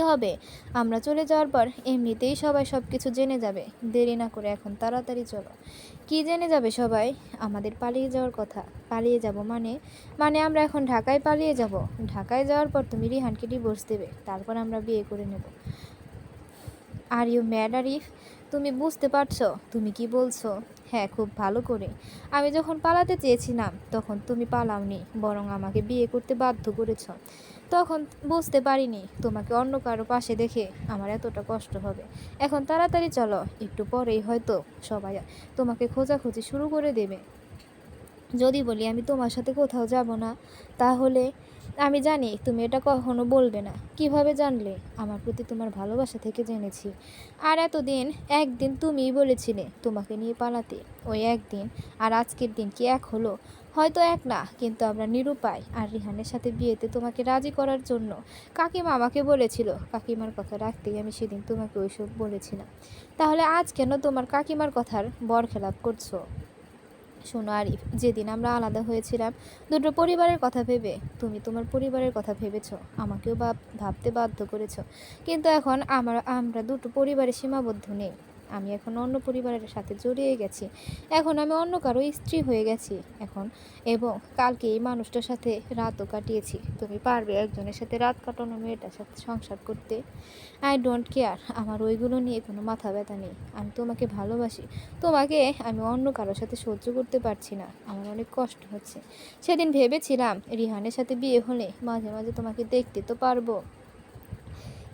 হবে? আমরা চলে যাওয়ার পর এমনিতেই সবাই সব কিছু জেনে যাবে। দেরি না করে এখন তাড়াতাড়ি চলো। কি জেনে যাবে সবাই? আমাদের পালিয়ে যাওয়ার কথা। পালিয়ে যাব মানে আমরা এখন ঢাকায় পালিয়ে যাব। ঢাকায় যাওয়ার পর তুমি রিহানকে ডিভোর্স দেবে, তারপর আমরা বিয়ে করে নেব। Are you mad Arif? তুমি বুঝতে পারছো তুমি কি বলছো? হ্যাঁ, খুব ভালো করে। আমি যখন পালাতে চেয়েছিলাম তখন তুমি পালাওনি, বরং আমাকে বিয়ে করতে বাধ্য করেছ। তখন বুঝতে পারিনি তোমাকে অন্য কারো পাশে দেখে আমার এতটা কষ্ট হবে। এখন তাড়াতাড়ি চলো, একটু পরেই হয়তো সবাই তোমাকে খোঁজাখুঁজি শুরু করে দেবে। যদি বলি আমি তোমার সাথে কোথাও যাব না, তাহলে আমি জানি তুমি এটা কখনো বলবে না। কিভাবে জানলে? আমার প্রতি তোমার ভালোবাসা থেকে জেনেছি। আর এতদিন একদিন তুমিই বলেছিলে তোমাকে নিয়ে পালাতে। ওই একদিন আর আজকের দিন কি এক হলো? হয়তো এক না, কিন্তু আমরা নিরুপায়। আর রিহানের সাথে বিয়েতে তোমাকে রাজি করার জন্য কাকিমা আমাকে বলেছিল। কাকিমার কথা রাখতেই আমি সেদিন তোমাকে ওইসব বলেছিলাম। তাহলে আজ কেন তোমার কাকিমার কথার বরখেলাপ করছো? শোনো আরিফ, যেদিন আমরা আলাদা হয়েছিলাম দুটো পরিবারের কথা ভেবে তুমি তোমার পরিবারের কথা ভেবেছো, আমাকেও ভাবতে বাধ্য করেছো। কিন্তু এখন আমরা দুটো পরিবারে সীমাবদ্ধ নেই। আমি এখন অন্য পরিবারের সাথে জড়িয়ে গেছি। এখন আমি অন্য কারো স্ত্রী হয়ে গেছি। এখন এবং কালকে এই মানুষটার সাথে রাতও কাটিয়েছি। তুমি পারবে একজনের সাথে রাত কাটানো মেয়েটার সাথে সংসার করতে? আই ডোন্ট কেয়ার, আমার ওইগুলো নিয়ে কোনো মাথা ব্যথা নেই। আমি তোমাকে ভালোবাসি। তোমাকে আমি অন্য কারোর সাথে সহ্য করতে পারছি না। আমার অনেক কষ্ট হচ্ছে। সেদিন ভেবেছিলাম রিহানের সাথে বিয়ে হলে মাঝে মাঝে তোমাকে দেখতে তো পারবো,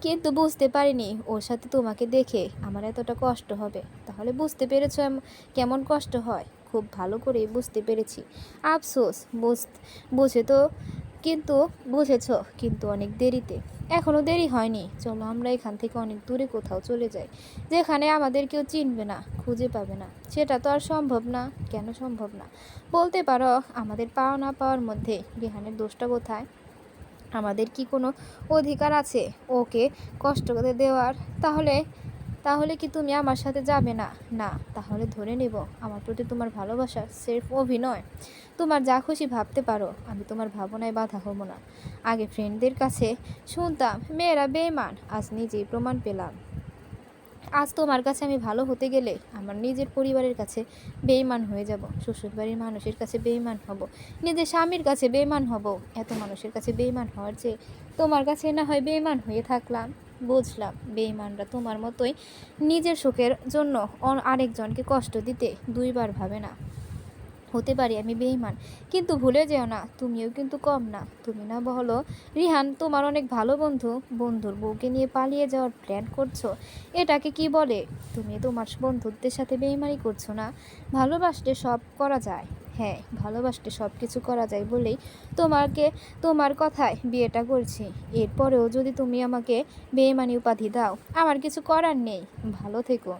কিন্তু বুঝতে পারিনি ওর সাথে তোমাকে দেখে আমার এতটা কষ্ট হবে। তাহলে বুঝতে পেরেছো কেমন কষ্ট হয়? খুব ভালো করেই বুঝতে পেরেছি। আফসোস, বুঝে তো, কিন্তু বুঝেছো, কিন্তু অনেক দেরিতে। এখনও দেরি হয়নি। চলো আমরা এখান থেকে অনেক দূরে কোথাও চলে যাই, যেখানে আমাদের কেউ চিনবে না, খুঁজে পাবে না। সেটা তো আর সম্ভব না। কেন সম্ভব না? বলতে পারো। আমাদের পাওয়া না পাওয়ার মধ্যে রিহানের দোষটা কোথায়? আমাদের কি কোনো অধিকার আছে ওকে কষ্ট করে দেওয়ার? তাহলে তাহলে কি তুমি আমার সাথে যাবে না? না, তাহলে ধরে নেব আমার প্রতি তোমার ভালোবাসা সির্ফ অভিনয়। তোমার যা খুশি ভাবতে পারো, আমি তোমার ভাবনায় বাধা হব না। আগে ফ্রেন্ডদের কাছে শুনতাম মেয়েরা বেঈমান, আজ নিজেই প্রমাণ পেলাম। আজ তোমার কাছে আমি ভালো হতে গেলে আমার নিজের পরিবারের কাছে বেঈমান হয়ে যাব, শ্বশুরবাড়ির মানুষের কাছে বেঈমান হব, নিজের স্বামীর কাছে বেঈমান হব। এত মানুষের কাছে বেঈমান হওয়ার চেয়ে তোমার কাছে না হয় বেঈমান হয়ে থাকলাম। বুঝলাম, বেঈমানরা তোমার মতোই নিজের সুখের জন্য আরেকজনকে কষ্ট দিতে দুইবার ভাবে না। হতে পারি আমি বেঈমান, কিন্তু ভুলে যেও না তুমিও কিন্তু কম না। তুমি না বলো রিহান তোমার অনেক ভালো বন্ধু, বন্ধুর বউকে নিয়ে পালিয়ে যাওয়ার প্ল্যান করছো। এটাকে কি বলে? তুমি তোমার বন্ধুদের সাথে বেঈমানি করছো না? ভালোবাসলে সব করা যায়। হ্যাঁ, ভালোবাসলে সব কিছু করা যায় বলেই তোমাকে তোমার কথায় বিয়েটা করছি। এরপরেও যদি তুমি আমাকে বেঈমানি উপাধি দাও, আমার কিছু করার নেই। ভালো থেকো।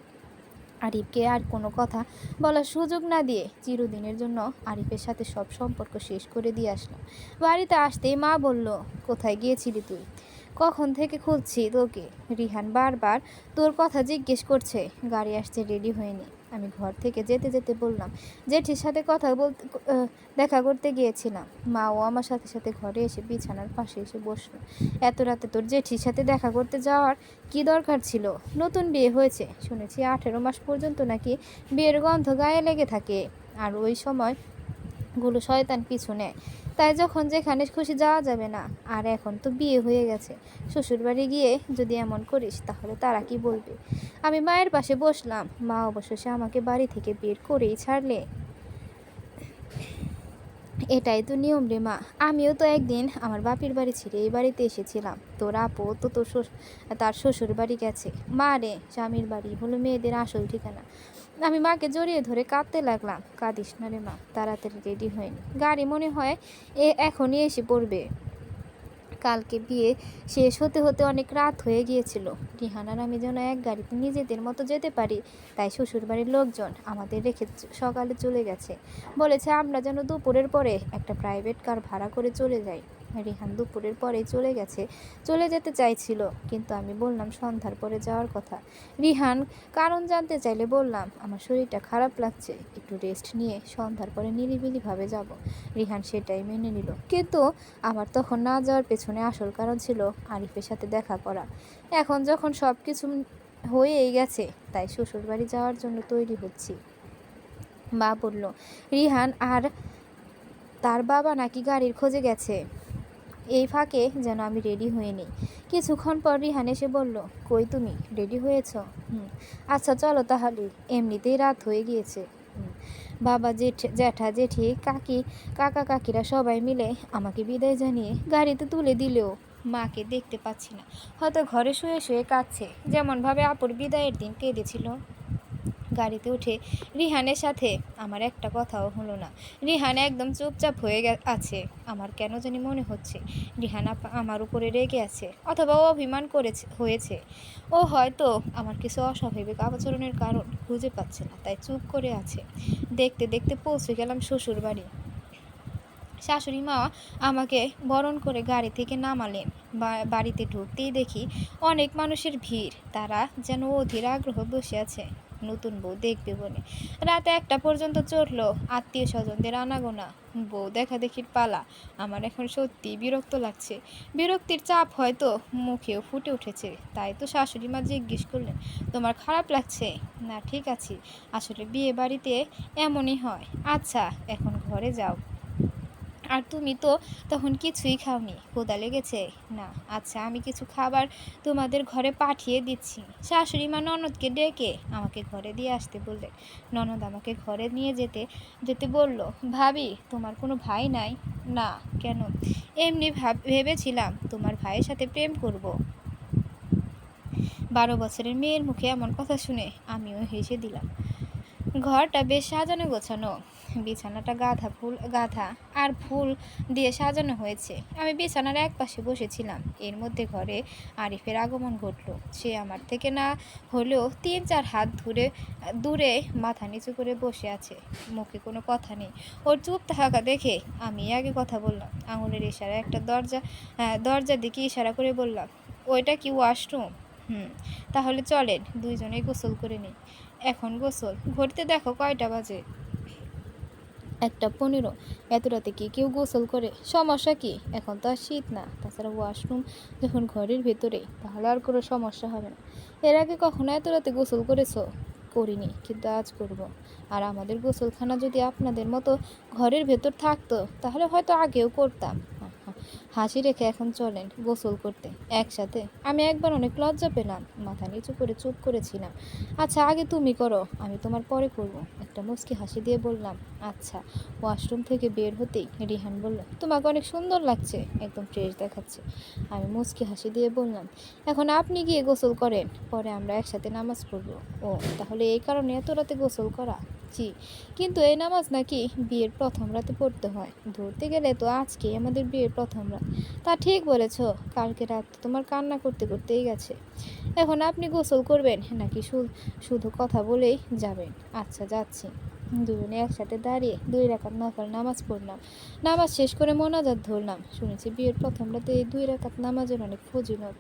আরিফকে আর কোনো কথা বলার সুযোগ না দিয়ে চিরদিনের জন্য আরিফের সাথে সব সম্পর্ক শেষ করে দিয়ে আসলাম। বাড়িতে আসতেই মা বলল, কোথায় গিয়েছিলি তুই? কখন থেকে খুঁজছি তোকে। রিহান বারবার তোর কথা জিজ্ঞেস করছে। গাড়ি আসছে, রেডি হয়নি। আমি ঘর থেকে যেতে যেতে বললাম, জেঠির সাথে কথা বলতে দেখা করতে গিয়েছিলাম। মাও আমার সাথে সাথে ঘরে এসে বিছানার পাশে এসে বসলো। এত রাতে তোর জেঠির সাথে দেখা করতে যাওয়ার কি দরকার ছিল? নতুন বিয়ে হয়েছে, শুনেছি 18 মাস পর্যন্ত নাকি বিয়ের গন্ধ গায়ে লেগে থাকে, আর ওই সময়গুলো শয়তান পিছু নেয়। তাই যখন যেখানে খুশি যাওয়া যাবে না। আর এখন তো বিয়ে হয়ে গেছে, শ্বশুরবাড়ি গিয়ে যদি এমন করিস তাহলে তারা কি বলবে? আমি মায়ের পাশে বসলাম। মা অবশেষে আমাকে বাড়ি থেকে বের করেই ছাড়লে। এটাই তো নিয়ম রে মা। আমিও তো একদিন আমার বাপের বাড়ি ছেড়ে এই বাড়িতে এসেছিলাম। তোর আপু তো তার শ্বশুর বাড়ি গেছে। মা রে, স্বামীর বাড়ি হলো মেয়েদের আসল ঠিকানা। আমি মাকে জড়িয়ে ধরে কাঁদতে লাগলাম। কাঁদিস না রে মা, তাড়াতাড়ি রেডি হয়নি, গাড়ি মনে হয় এখনই এসে পড়বে। কালকে বিয়ে শেষ হতে হতে অনেক রাত হয়ে গিয়েছিল। রিহান আর আমি যেন এক গাড়িতে নিজেদের মতো যেতে পারি, তাই শ্বশুরবাড়ির লোকজন আমাদের রেখে সকালে চলে গেছে। বলেছে আমরা যেন দুপুরের পরে একটা প্রাইভেট কার ভাড়া করে চলে যাই। রিহান দুপুরের পরেই চলে যেতে চাইছিল, কিন্তু আমি বললাম সন্ধ্যার পরে যাওয়ার কথা। রিহান কারণ জানতে চাইলে বললাম আমার শরীরটা খারাপ লাগছে, একটু রেস্ট নিয়ে সন্ধ্যার পরে নিরিবিলিভাবে যাব। রিহান সেটাই মেনে নিল, কিন্তু আমার তখন না যাওয়ার পেছনে আসল কারণ ছিল আরিফের সাথে দেখা করা। এখন যখন সব কিছু হয়েই গেছে, তাই শ্বশুরবাড়ি যাওয়ার জন্য তৈরি হচ্ছি। মা বলল রিহান আর তার বাবা নাকি গাড়ির খোঁজে গেছে। এই ফাঁকে যেন আমি রেডি হয়ে নিই। কিছুক্ষণ পর রিহান এসে বলল, কই তুমি রেডি হয়েছ? আচ্ছা চলো তাহলে, এমনিতেই রাত হয়ে গিয়েছে। বাবা, জ্যাঠা জেঠি, কাকা কাকিরা সবাই মিলে আমাকে বিদায় জানিয়ে গাড়িতে তুলে দিলেও মাকে দেখতে পাচ্ছি না। হয়তো ঘরে শুয়ে শুয়ে কাঁদছে, যেমনভাবে আপুর বিদায়ের দিন কেঁদেছিল। গাড়িতে উঠে রিহানের সাথে আমার একটা কথাও হলো না। রিহান একদম চুপচাপ হয়ে আছে। আমার কেন জানি মনে হচ্ছে রিহান আমার উপরে রেগে আছে, অথবা ও অভিমান হয়েছে। ও হয়তো আমার কিছু অস্বাভাবিক আচরণের কারণ খুঁজে পাচ্ছে না, তাই চুপ করে আছে। দেখতে দেখতে পৌঁছে গেলাম শ্বশুর বাড়ি। শাশুড়ি মা আমাকে বরণ করে গাড়ি থেকে নামালেন। বাড়িতে ঢুকতেই দেখি অনেক মানুষের ভিড়। তারা যেন অধীর আগ্রহ বসে আছে নতুন বউ দেখবে বলে। রাতে 1টা পর্যন্ত চললো আত্মীয় স্বজনদের আনাগোনা, বউ দেখা দেখির পালা। আমার এখন সত্যি বিরক্ত লাগছে। বিরক্তির চাপ হয়তো মুখেও ফুটে উঠেছে। তাই তো শাশুড়ি মা জিজ্ঞেস করলেন, তোমার খারাপ লাগছে? না, ঠিক আছি। আসলে বিয়ে বাড়িতে এমনই হয়। আচ্ছা, এখন ঘরে যাও। আর তুমি তো তখন কিছুই খাওনি, ক্ষুধা লেগেছে? না। আচ্ছা, আমি কিছু খাবার তোমাদের ঘরে পাঠিয়ে দিচ্ছি। শাশুড়ি মা ননদকে ডেকে আমাকে ঘরে দিয়ে আসতে বললেন। ননদ আমাকে ঘরে নিয়ে যেতে যেতে বলল, ভাবি, তোমার কোনো ভাই নাই? না। কেন? এমনি ভেবেছিলাম তোমার ভাইয়ের সাথে প্রেম করব। 12 বছরের মেয়ের মুখে এমন কথা শুনে আমিও হেসে দিলাম। ঘরটা বেশ সাজানো গোছানো। বিছানাটা গাঁথা আর ফুল দিয়ে সাজানো হয়েছে। আমি বিছানার একপাশে বসেছিলাম। এর মধ্যে ঘরে আরিফের আগমন ঘটল। সে আমার থেকে না হলেও 3-4 হাত দূরে মাথা নিচু করে বসে আছে। মুখে কোনো কথা নেই। ওর চুপ থাকা দেখে আমি আগে কথা বললাম। আঙুলের ইশারায় একটা দরজার দিকে ইশারা করে বললাম, ওইটা কি ওয়াশরুম? তাহলে চলেন দুইজনেই গোসল করে নিই। এখন গোসল? ঘড়িতে দেখো কয়টা বাজে। 1টা 15। এত রাতে কি কেউ গোসল করে? সমস্যা কি? এখন তো আর শীত না। তাছাড়া ওয়াশরুম যখন ঘরের ভেতরে, তাহলে আর কোনো সমস্যা হবে না। এর আগে কখনো এত রাতে গোসল করেছো? করিনি, কিন্তু আজ করব। আর আমাদের গোসলখানা যদি আপনাদের মতো ঘরের ভেতর থাকতো, তাহলে হয়তো আগেও করতাম। হাসি রেখে এখন চলেন গোসল করতে একসাথে। আমি একবার অনেক লজ্জা পেলাম, মাথা নিচু করে চুপ করেছিলাম। আচ্ছা, আগে তুমি করো, আমি তোমার পরে করব। একটা মুচকি হাসি দিয়ে বললাম, আচ্ছা। ওয়াশরুম থেকে বের হতেই রিহান বলল, তোমাকে অনেক সুন্দর লাগছে, একদম ফ্রেশ দেখাচ্ছে। আমি মুচকি হাসি দিয়ে বললাম, এখন আপনি গিয়ে গোসল করেন, পরে আমরা একসাথে নামাজ পড়ব। ও, তাহলে এই কারণে এত রাতে গোসল করা? জি। কিন্তু এই নামাজ নাকি বিয়ের প্রথম রাতে পড়তে হয়। ধরতে গেলে তো আজকেই আমাদের বিয়ের প্রথম রাত। তা ঠিক বলেছ, কালকে রাত তোমার কান্না করতে করতেই গেছে। এখন আপনি গোসল করবেন নাকি শুধু কথা বলেই যাবেন? আচ্ছা, যাচ্ছি। দুজনে একসাথে দাঁড়িয়ে 2 রাকাত নফল নামাজ পড়লাম। নামাজ শেষ করে মোনাজাত ধরলাম। শুনেছি বিয়ের প্রথম রাতে এই 2 রাকাত নামাজের অনেক ফজিলত।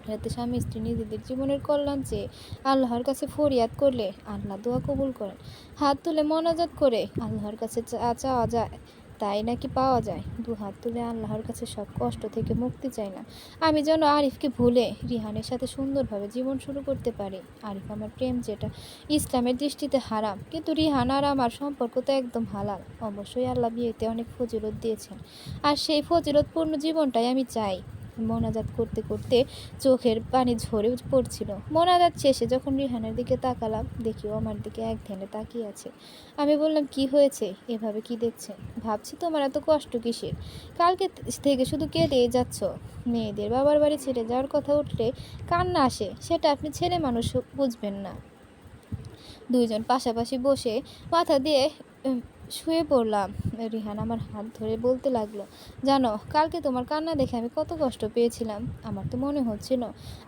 রাতে স্বামী স্ত্রী নিজেদের জীবনের কল্যাণ চেয়ে আল্লাহর কাছে ফরিয়াদ করলে আল্লাহ দোয়া কবুল করেন। হাত তুলে মোনাজাত করে আল্লাহর কাছে চাওয়া যায়, তাই নাকি পাওয়া যায়। 2 হাত তুলে আল্লাহর কাছে সব কষ্ট থেকে মুক্তি চাইলাম। আমি যেন আরিফকে ভুলে রিহানের সাথে সুন্দরভাবে জীবন শুরু করতে পারি। আরিফ আমার প্রেম, যেটা ইসলামের দৃষ্টিতে হারাম, কিন্তু রিহান আর আমার সম্পর্ক তো একদম হালাল। অবশ্যই আল্লাহ বিয়েতে অনেক ফজিলত দিয়েছেন, আর সেই ফজিলতপূর্ণ জীবনটাই আমি চাই। মোনাজাত করতে করতে চোখের পানি ঝরে পড়ছিল। মোনাজাত শেষে যখন রিহানের দিকে তাকালাম, দেখি ও আমার দিকে এক ধ্যানে তাকিয়ে আছে। আমি বললাম, কি হয়েছে? এভাবে কি দেখছেন? ভাবছি তোমার এত কষ্ট কিসের? কালকে থেকে শুধু কেঁদেই যাচ্ছ। মেয়েদের বাবার বাড়ি ছেড়ে যাওয়ার কথা উঠলে কান্না আসে, সেটা আপনি ছেলে মানুষ বুঝবেন না। দুইজন পাশাপাশি বসে মাথা দিয়ে শুয়ে পড়লাম। রিহান আমার হাত ধরে বলতে লাগলো, জানো, কালকে তোমার কান্না দেখে আমি কত কষ্ট পেয়েছিলাম। আমার তো মনে হচ্ছিল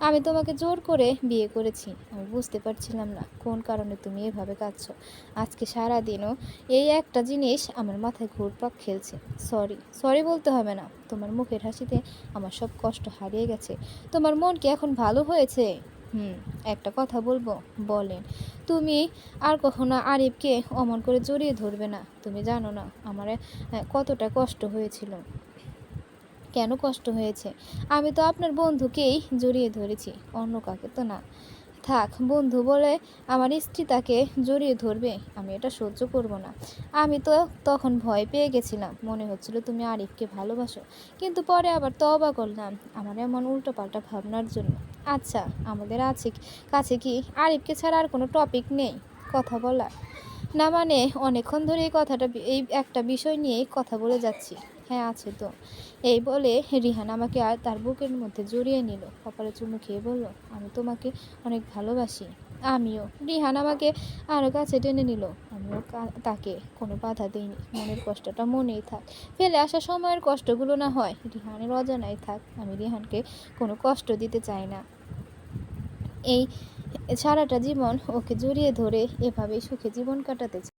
আমি তোমাকে জোর করে বিয়ে করেছি। আমি বুঝতে পারছিলাম না কোন কারণে তুমি এভাবে কাঁদছো। আজকে সারাদিনও এই একটা জিনিস আমার মাথায় ঘুরপাক খেলছে। সরি বলতে হবে না। তোমার মুখের হাসিতে আমার সব কষ্ট হারিয়ে গেছে। তোমার মন কি এখন ভালো হয়েছে? একটা কথা বলবো? বলেন। তুমি আর কখনো আরিফকে অমন করে জড়িয়ে ধরবে না। তুমি জানো না আমার কতটা কষ্ট হয়েছিল। কেন কষ্ট হয়েছে? আমি তো আপনার বন্ধুকেই জড়িয়ে ধরেছি, অন্য কাকে তো না। থাক, বন্ধু বলে আমার স্ত্রী তাকে জড়িয়ে ধরবে, আমি এটা সহ্য করব না। আমি তো তখন ভয় পেয়ে গেছিলাম, মনে হচ্ছিল তুমি আরিফকে ভালোবাসো, কিন্তু পরে আবার তওবা করলাম আমার এমন উল্টোপাল্টা ভাবনার জন্য। আচ্ছা, আমাদের কাছে কি আরিফকে ছাড়া আর কোনো টপিক নেই কথা বলার? না মানে অনেকক্ষণ ধরে এই একটা বিষয় নিয়েই কথা বলে যাচ্ছি। হ্যাঁ, আছে তো। এই বলে রিহান আমাকে আর তার বুকের মধ্যে জড়িয়ে নিল। কপালে চুমু খেয়ে বলল, আমি তোমাকে অনেক ভালোবাসি। আমিও। রিহান আমাকে আরও কাছে টেনে নিল। আমিও তাকে কোনো বাধা দিইনি। মনের কষ্টটা মনেই থাক। ফেলে আসা সময়ের কষ্টগুলো না হয় রিহানের অজানাই থাক। আমি রিহানকে কোনো কষ্ট দিতে চাই না। এই সারাটা জীবন ওকে জড়িয়ে ধরে এভাবেই সুখে জীবন কাটাতে চাই।